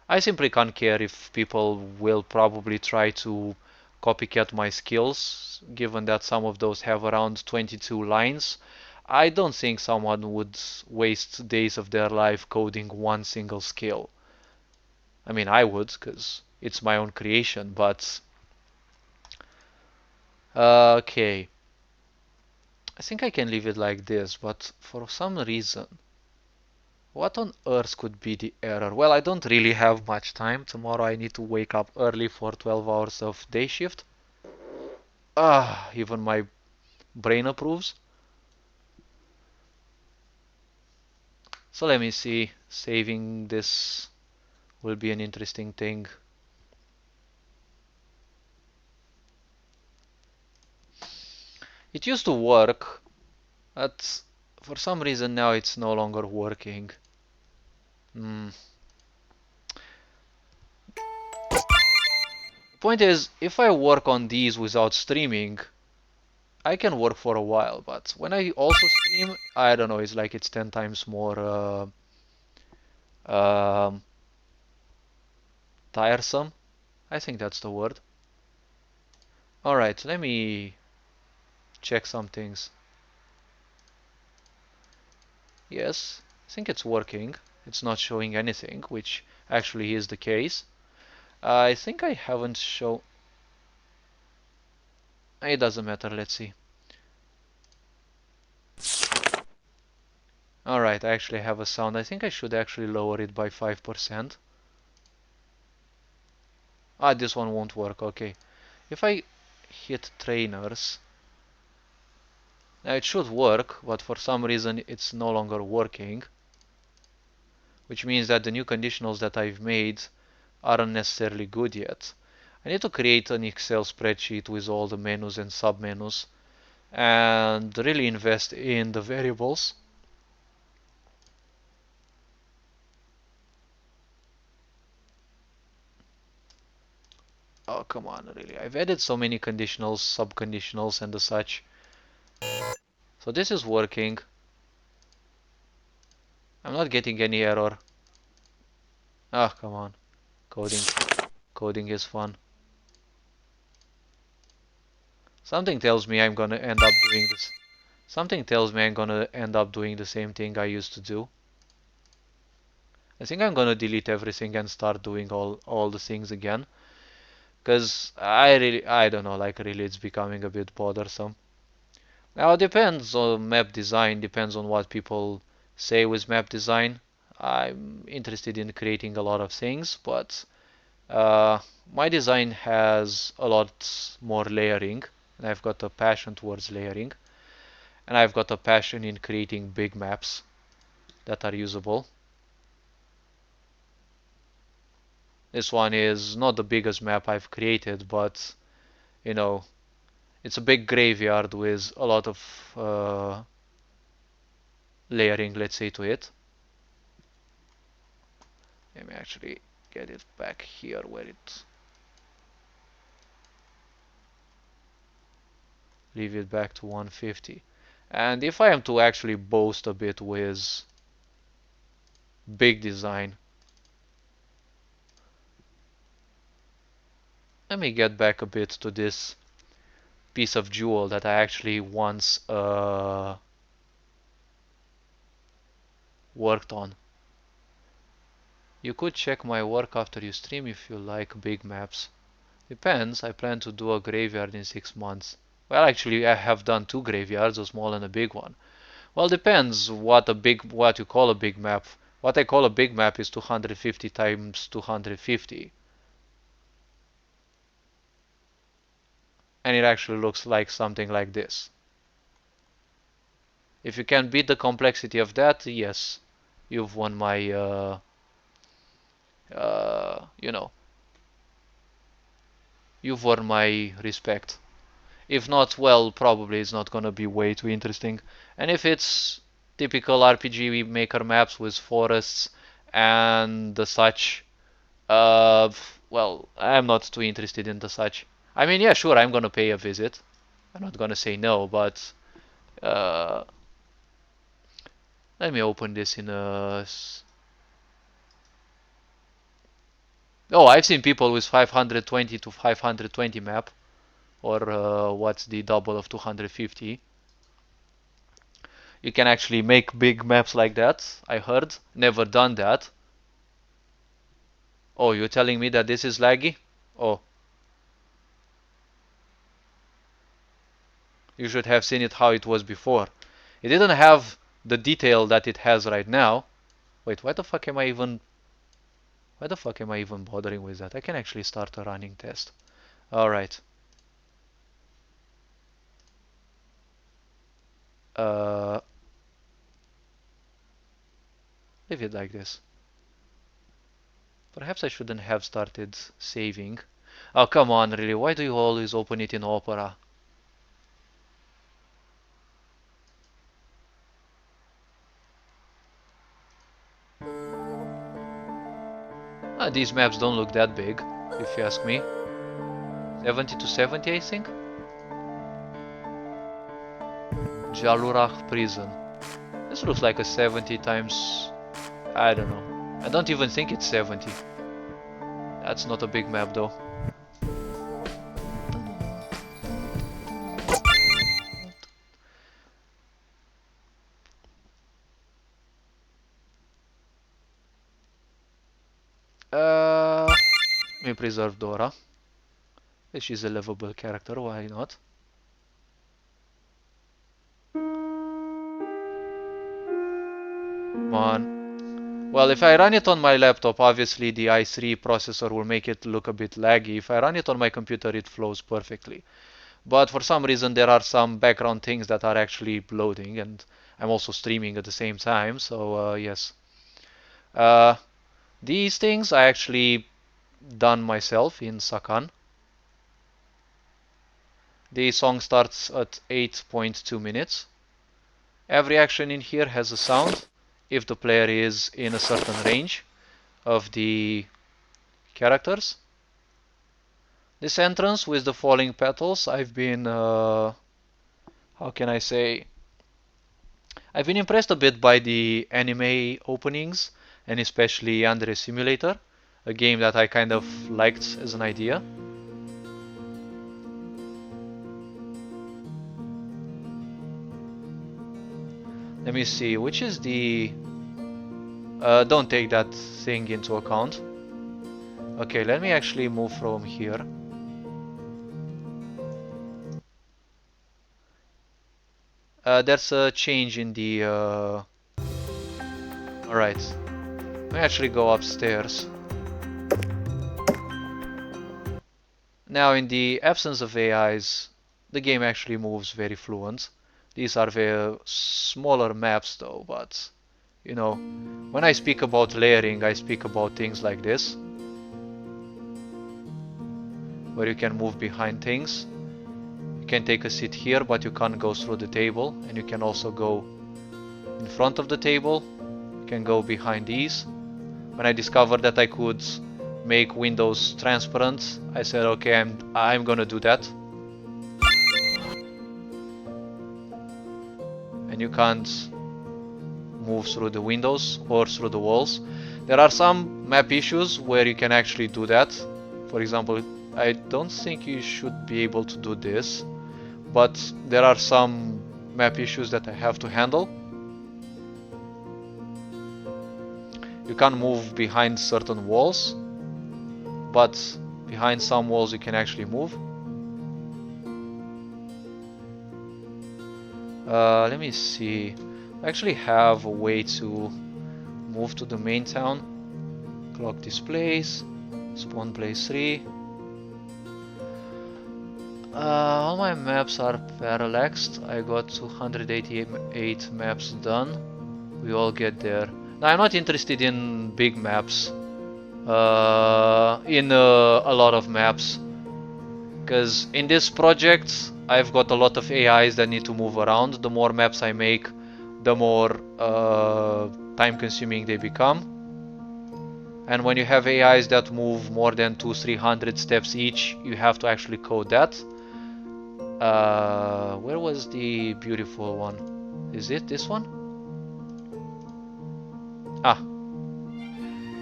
I simply can't care if people will probably try to copycat my skills, given that some of those have around 22 lines. I don't think someone would waste days of their life coding one single skill. I mean, I would, because it's my own creation, but... Okay. I think I can leave it like this, but for some reason... What on earth could be the error? Well, I don't really have much time. Tomorrow I need to wake up early for 12 hours of day shift. Even my brain approves. So let me see. Saving this will be an interesting thing. It used to work, but for some reason now it's no longer working. Hmm. Point is, if I work on these without streaming, I can work for a while, but when I also stream, I don't know, it's like it's 10 times more um, tiresome. I think that's the word. Alright, let me check some things. Yes, I think it's working. It's not showing anything, which actually is the case. I think I haven't shown... It doesn't matter, let's see. Alright, I actually have a sound. I think I should actually lower it by 5%. This one won't work, okay. If I hit trainers... Now it should work, but for some reason it's no longer working. Which means that the new conditionals that I've made aren't necessarily good yet. I need to create an Excel spreadsheet with all the menus and submenus and really invest in the variables. Oh, come on, really. I've added so many conditionals, subconditionals, and the such. So this is working. I'm not getting any error. Ah, come on. Coding. Coding is fun. Something tells me I'm gonna end up doing this. Something tells me I'm gonna end up doing the same thing I used to do. I think I'm gonna delete everything and start doing all the things again. Cause I don't know, like really it's becoming a bit bothersome. Now it depends on map design, depends on what people say with map design. I'm interested in creating a lot of things, but uh, my design has a lot more layering, and I've got a passion towards layering, and I've got a passion in creating big maps that are usable. This one is not the biggest map I've created, but you know, it's a big graveyard with a lot of layering, let's say, to it. Let me actually get it back here where it leave it back to 150. And if I am to actually boast a bit with big design, let me get back a bit to this piece of jewel that I actually once worked on. You could check my work after you stream if you like big maps. Depends, I plan to do a graveyard in 6 months. Well, actually, I have done 2 graveyards, a small and a big one. Well, depends what you call a big map. What I call a big map is 250 times 250. And it actually looks like something like this. If you can beat the complexity of that, yes, you've won my, you know, you've won my respect. If not, well, probably it's not gonna be way too interesting. And if it's typical RPG Maker maps with forests and the such, well, I'm not too interested in the such. I mean, yeah, sure, I'm gonna pay a visit. I'm not gonna say no, but uh, let me open this in a. Oh, I've seen people with 520 to 520 map, or what's the double of 250. You can actually make big maps like that. I heard. Never done that. Oh, you're telling me that this is laggy? Oh, you should have seen it how it was before. It didn't have the detail that it has right now. Wait, why the fuck am I even bothering with that? I can actually start a running test. Alright. Uh, leave it like this. Perhaps I shouldn't have started saving. Oh, come on, really. Why do you always open it in Opera? These maps don't look that big, if you ask me. 70 to 70, I think? Jalurach Prison. This looks like a 70 times... I don't know. I don't even think it's 70. That's not a big map though. Let me preserve Dora. She's a lovable character, why not? Come on. Well, if I run it on my laptop, obviously the i3 processor will make it look a bit laggy. If I run it on my computer, it flows perfectly. But for some reason, there are some background things that are actually loading, and I'm also streaming at the same time, so yes. Uh, these things I actually done myself in Sakan. The song starts at 8.2 minutes. Every action in here has a sound if the player is in a certain range of the characters. This entrance with the falling petals, I've been, how can I say, I've been impressed a bit by the anime openings, and especially Andre Simulator, a game that I kind of liked as an idea. Let me see, which is the... don't take that thing into account. Okay, let me actually move from here. There's a change in the... Alright. Let me actually go upstairs. Now, in the absence of AIs, the game actually moves very fluent. These are very smaller maps though, but you know, when I speak about layering, I speak about things like this, where you can move behind things. You can take a seat here, but you can't go through the table, and you can also go in front of the table. You can go behind these. When I discovered that I could make windows transparent, I said, okay, I'm gonna do that. And you can't move through the windows or through the walls. There are some map issues where you can actually do that. For example, I don't think you should be able to do this, but there are some map issues that I have to handle. You can't move behind certain walls, but behind some walls you can actually move. Let me see. I actually have a way to move to the main town. Clock displays, spawn place 3. All my maps are parallaxed. I got 288 maps done. We all get there. Now, I'm not interested in big maps. A lot of maps. Because in this project, I've got a lot of AIs that need to move around. The more maps I make, the more time consuming they become. And when you have AIs that move more than 200-300 steps each, you have to actually code that. Where was the beautiful one? Is it this one? Ah.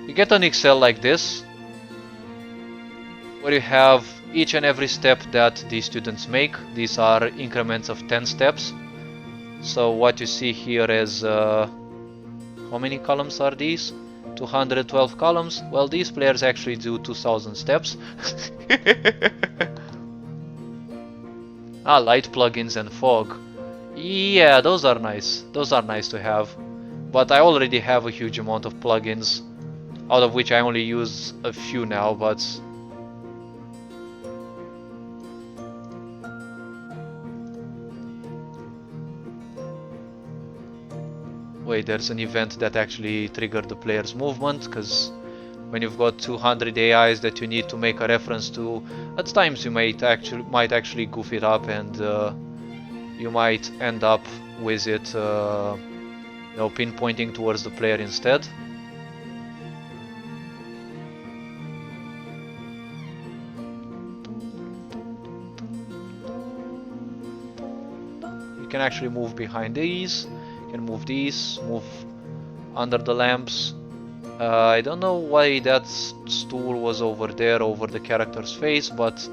You get an Excel like this, where you have each and every step that the students make. These are increments of 10 steps. So what you see here is, how many columns are these? 212 columns. Well, these players actually do 2000 steps. Ah, light plugins and fog. Yeah, those are nice. Those are nice to have. But I already have a huge amount of plugins, out of which I only use a few now, but... Wait, there's an event that actually triggered the player's movement, because when you've got 200 AIs that you need to make a reference to, at times you might actually goof it up, and you might end up with it pinpointing towards the player instead. You can actually move behind these. You can move these, move under the lamps. I don't know why that stool was over there, over the character's face, but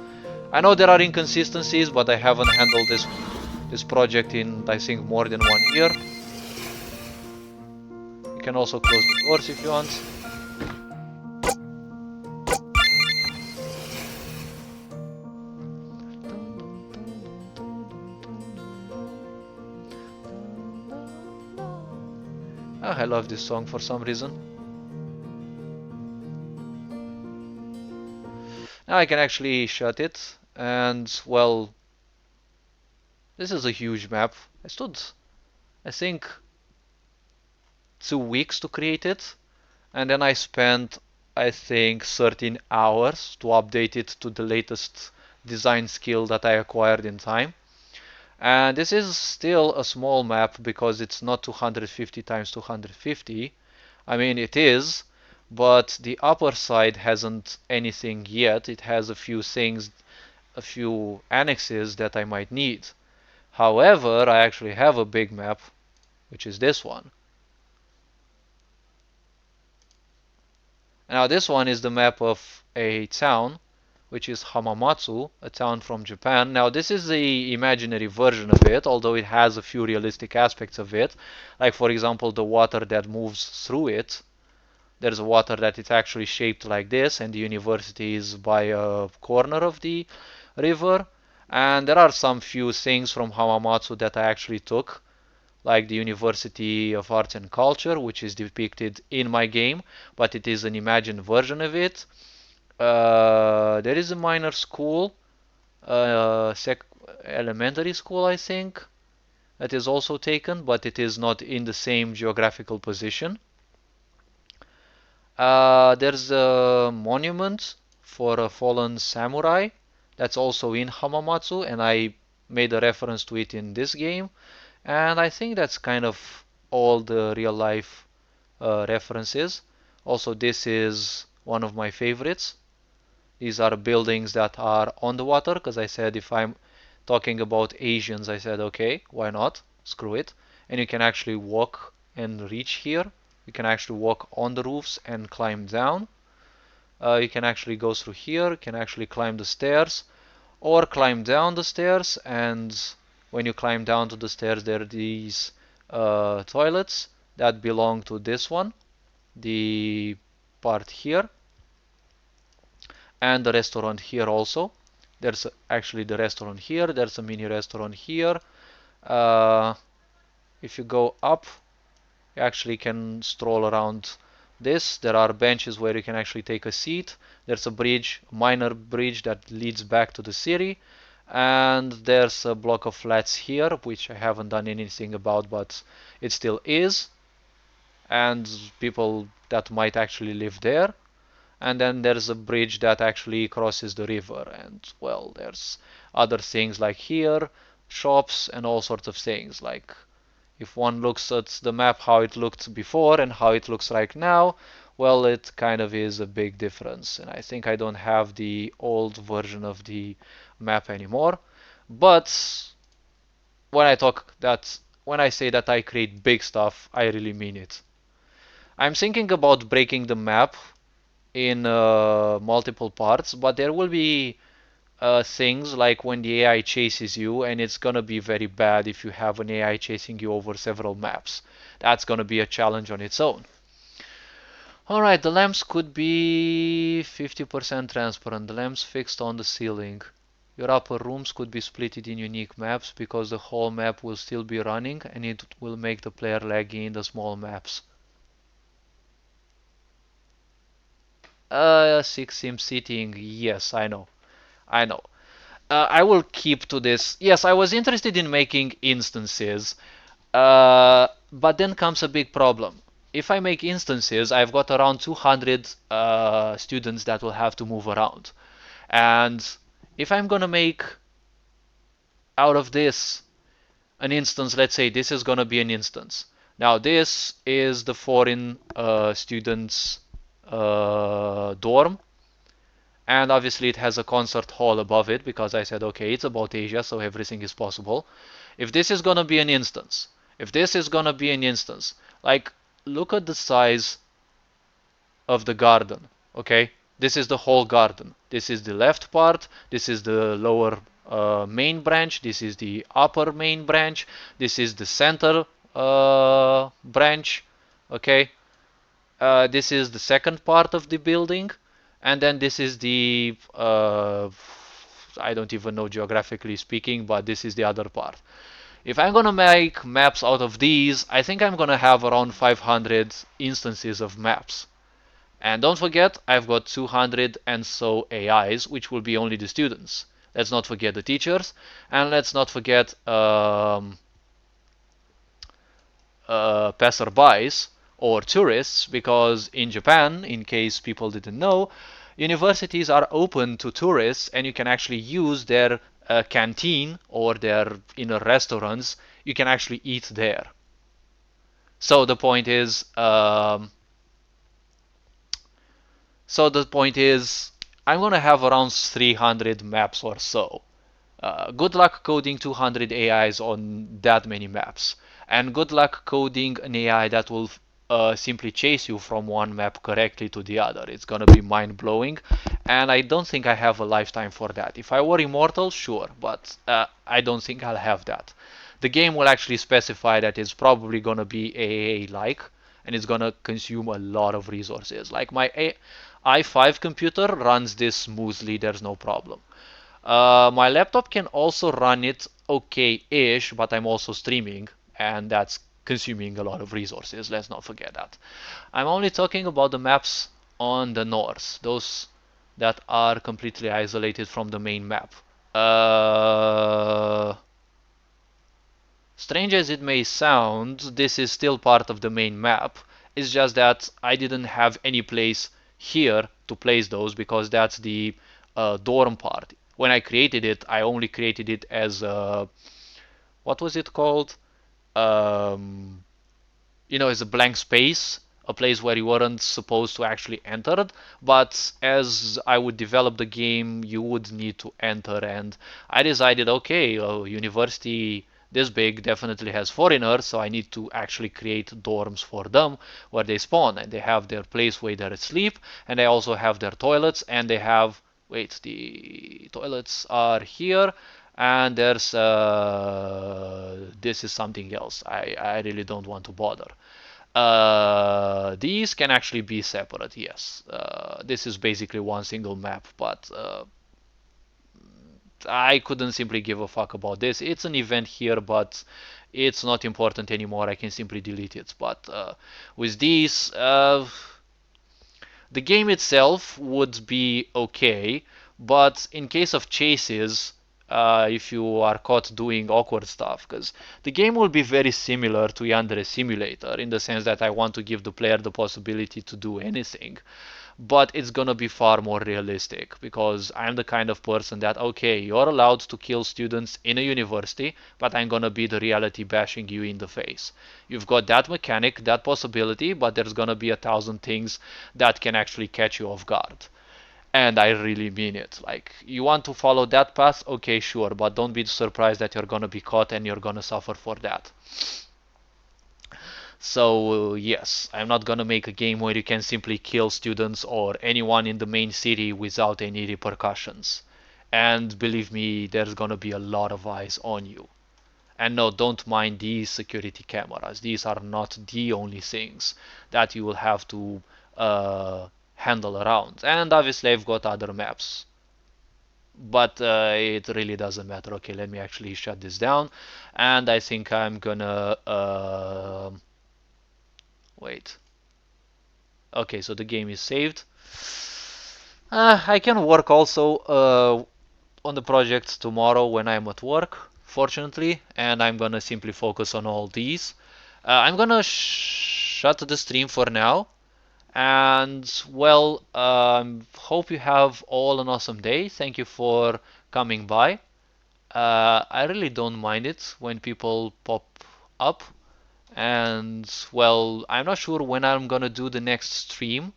I know there are inconsistencies, but I haven't handled this project in, I think, more than 1 year. You can also close the doors if you want. I love this song for some reason. Now I can actually shut it, and well, this is a huge map. I stood, I think, 2 weeks to create it, and then I spent, I think, 13 hours to update it to the latest design skill that I acquired in time. And this is still a small map because it's not 250 times 250. I mean, it is, but the upper side hasn't anything yet. It has a few things, a few annexes that I might need. However, I actually have a big map, which is this one. Now this one is the map of a town, which is Hamamatsu, a town from Japan. Now this is the imaginary version of it, although it has a few realistic aspects of it. Like for example, the water that moves through it. There's water that is actually shaped like this, and the university is by a corner of the river. And there are some few things from Hamamatsu that I actually took, like the University of Arts and Culture, which is depicted in my game, but it is an imagined version of it. There is a minor school, elementary school, I think, that is also taken, but it is not in the same geographical position. There's a monument for a fallen samurai that's also in Hamamatsu, and I made a reference to it in this game. And I think that's kind of all the real life references. Also, this is one of my favorites. These are buildings that are on the water because I said if I'm talking about Asians, I said okay, why not? Screw it. And you can actually walk and reach here. You can actually walk on the roofs and climb down. You can actually go through here. You can actually climb the stairs or climb down the stairs. And when you climb down to the stairs, there are these toilets that belong to this one, the part here, and the restaurant here also. There's actually the restaurant here. There's a mini restaurant here. Uh, if you go up, you actually can stroll around this. There are benches where you can actually take a seat. There's a bridge, minor bridge that leads back to the city. And there's a block of flats here, which I haven't done anything about, but it still is. And people that might actually live there. And then there's a bridge that actually crosses the river. And well, there's other things like here, shops and all sorts of things. Like if one looks at the map how it looked before and how it looks like now, well, it kind of is a big difference. And I think I don't have the old version of the map anymore. But when I say that I create big stuff, I really mean it. I'm thinking about breaking the map in multiple parts, but there will be things like when the AI chases you, and it's gonna be very bad if you have an AI chasing you over several maps. That's gonna be a challenge on its own. Alright, the lamps could be 50% transparent, the lamps fixed on the ceiling. Your upper rooms could be split in unique maps because the whole map will still be running and it will make the player laggy in the small maps. 6 sim seating, yes, I know. I know. I will keep to this. Yes, I was interested in making instances, but then comes a big problem. If I make instances, I've got around 200 students that will have to move around. And if I'm gonna make out of this an instance, let's say this is gonna be an instance. Now this is the foreign students dorm, and obviously it has a concert hall above it because I said okay, it's about Asia, so everything is possible. If this is gonna be an instance, if this is gonna be an instance, like look at the size of the garden, okay? This is the whole garden. This is the left part, this is the lower main branch, this is the upper main branch, this is the center branch, okay? This is the second part of the building, and then this is the I don't even know geographically speaking, but this is the other part. If I'm gonna make maps out of these, I think I'm gonna have around 500 instances of maps. And don't forget, I've got 200 and so AIs, which will be only the students. Let's not forget the teachers, and let's not forget passerbys or tourists, because in Japan, in case people didn't know, universities are open to tourists and you can actually use their canteen or their inner restaurants. You can actually eat there. So the point is, So the point is, I'm gonna have around 300 maps or so. Good luck coding 200 AIs on that many maps. And good luck coding an AI that will simply chase you from one map correctly to the other. It's gonna be mind blowing, and I don't think I have a lifetime for that. If I were immortal, sure, but I don't think I'll have that. The game will actually specify that it's probably gonna be AAA like, and it's gonna consume a lot of resources. Like my i5 computer runs this smoothly, there's no problem. My laptop can also run it okay-ish, but I'm also streaming, and that's consuming a lot of resources. Let's not forget that. I'm only talking about the maps on the north, those that are completely isolated from the main map. Uh, Strange as it may sound, this is still part of the main map. It's just that I didn't have any place here to place those because that's the dorm part. When I created it, I only created it as what was it called? Um, as a blank space, a place where you weren't supposed to actually enter it. But as I would develop the game, you would need to enter, and I decided, okay, a university this big definitely has foreigners, so I need to actually create dorms for them where they spawn, and they have their place where they sleep, and they also have their toilets, and they have, wait, the toilets are here, and there's this is something else. I really don't want to bother. These can actually be separate, yes. This is basically one single map, but I couldn't simply give a fuck about this. It's an event here, but it's not important anymore. I can simply delete it. But with these, the game itself would be okay, but in case of chases, if you are caught doing awkward stuff, because the game will be very similar to Yandere Simulator in the sense that I want to give the player the possibility to do anything, but it's gonna be far more realistic because I'm the kind of person that, okay, you're allowed to kill students in a university, but I'm gonna be the reality bashing you in the face. You've got that mechanic, that possibility, but there's gonna be 1,000 things that can actually catch you off guard. And I really mean it. Like, you want to follow that path? Okay, sure, but don't be surprised that you're gonna be caught and you're gonna suffer for that. So, yes, I'm not gonna make a game where you can simply kill students or anyone in the main city without any repercussions. And believe me, there's gonna be a lot of eyes on you. And no, don't mind these security cameras. These are not the only things that you will have to handle around. And obviously, I've got other maps. But it really doesn't matter. Okay, let me actually shut this down. And I think I'm gonna wait. Okay, so the game is saved. I can work also on the project tomorrow when I'm at work, fortunately, and I'm gonna simply focus on all these. I'm gonna shut the stream for now, and well, hope you have all an awesome day. Thank you for coming by. I really don't mind it when people pop up, and well, I'm not sure when I'm gonna do the next stream,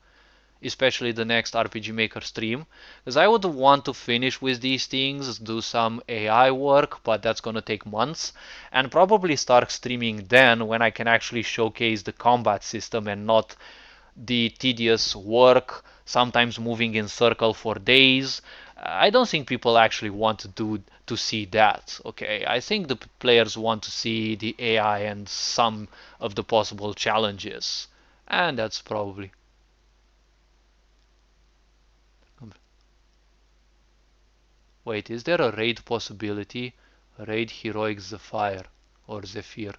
especially the next RPG Maker stream, because I would want to finish with these things, do some AI work, but that's gonna take months, and probably start streaming then when I can actually showcase the combat system and not the tedious work, sometimes moving in circle for days. I don't think people actually want to see that. Okay, I think the players want to see the AI and some of the possible challenges, and that's probably. Wait, is there a raid possibility? Raid Heroic Zephyr or Zephyr?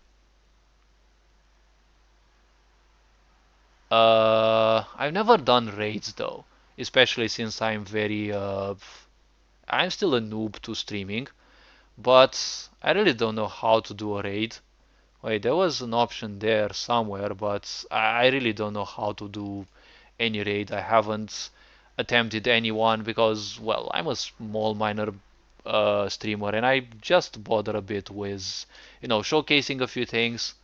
I've never done raids though, especially since I'm still a noob to streaming, but I really don't know how to do a raid. Wait, there was an option there somewhere, but I really don't know how to do any raid. I haven't attempted anyone because, well, I'm a small minor streamer and I just bother a bit with, showcasing a few things.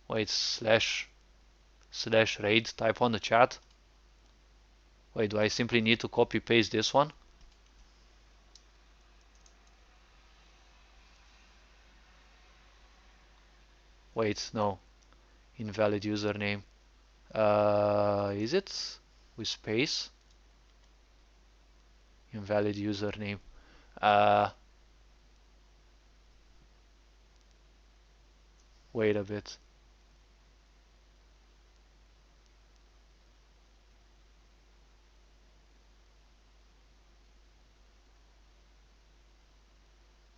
Wait, slash raid, type on the chat. Wait, do I simply need to copy paste this one? Wait, no. Invalid username. Is it with space? Invalid username. Uh, Wait a bit.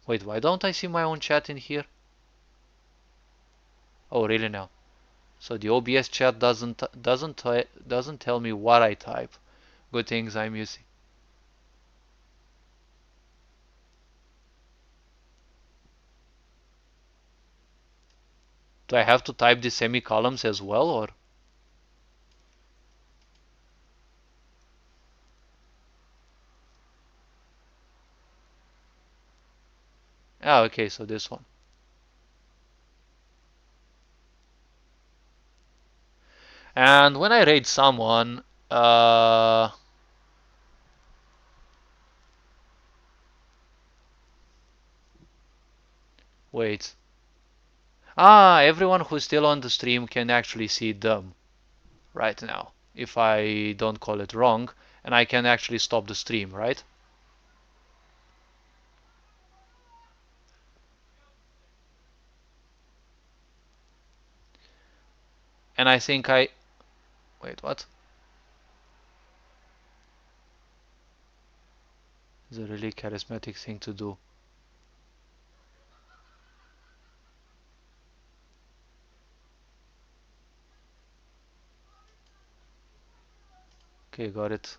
Wait, why don't I see my own chat in here? Oh, really now? So the OBS chat doesn't tell me what I type. Good things I'm using. Do I have to type the semicolons as well, or? Ah, okay, so this one. And when I raid someone, wait. Ah, everyone who's still on the stream can actually see them right now. If I don't call it wrong, and I can actually stop the stream, right? And I think I... Wait, what? It's a really charismatic thing to do. Okay, got it.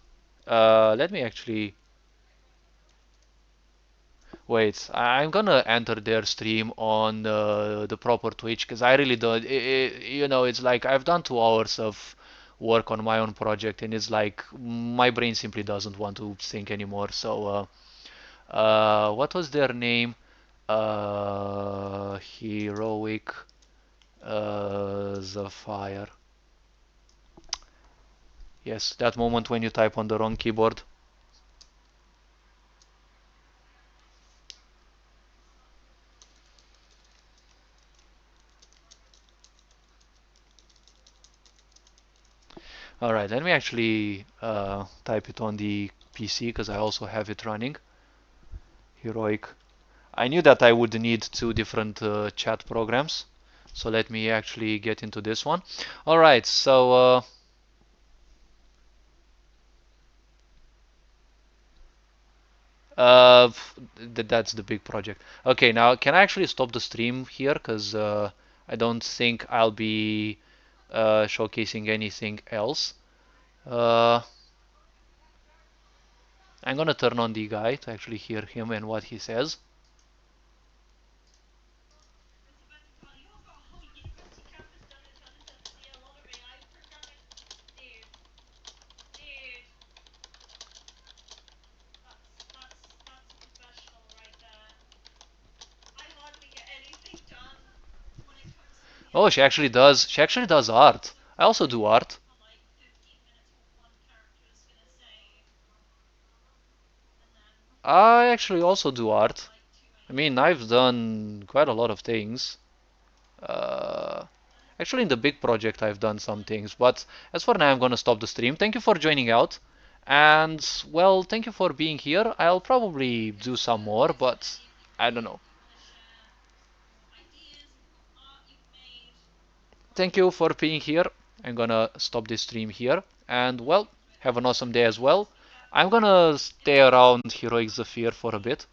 Let me actually... Wait, I'm gonna enter their stream on the proper Twitch because I really don't. It's like I've done 2 hours of work on my own project, and it's like my brain simply doesn't want to think anymore. So, what was their name? Heroic Zephyr. Yes, that moment when you type on the wrong keyboard. All right, let me actually type it on the PC because I also have it running. Heroic. I knew that I would need 2 different chat programs. So let me actually get into this one. All right, so that's the big project. Okay, now can I actually stop the stream here? Because I don't think I'll be showcasing anything else. Uh, I'm gonna turn on the guy to actually hear him and what he says. Oh, she actually does. She actually does art. I also do art. I actually also do art. I mean, I've done quite a lot of things. Uh, Actually, in the big project, I've done some things. But as for now, I'm gonna stop the stream. Thank you for joining out. And, well, thank you for being here. I'll probably do some more, but I don't know. Thank you for being here. I'm gonna stop this stream here. And, well, have an awesome day as well. I'm gonna stay around Heroic Zephyr for a bit.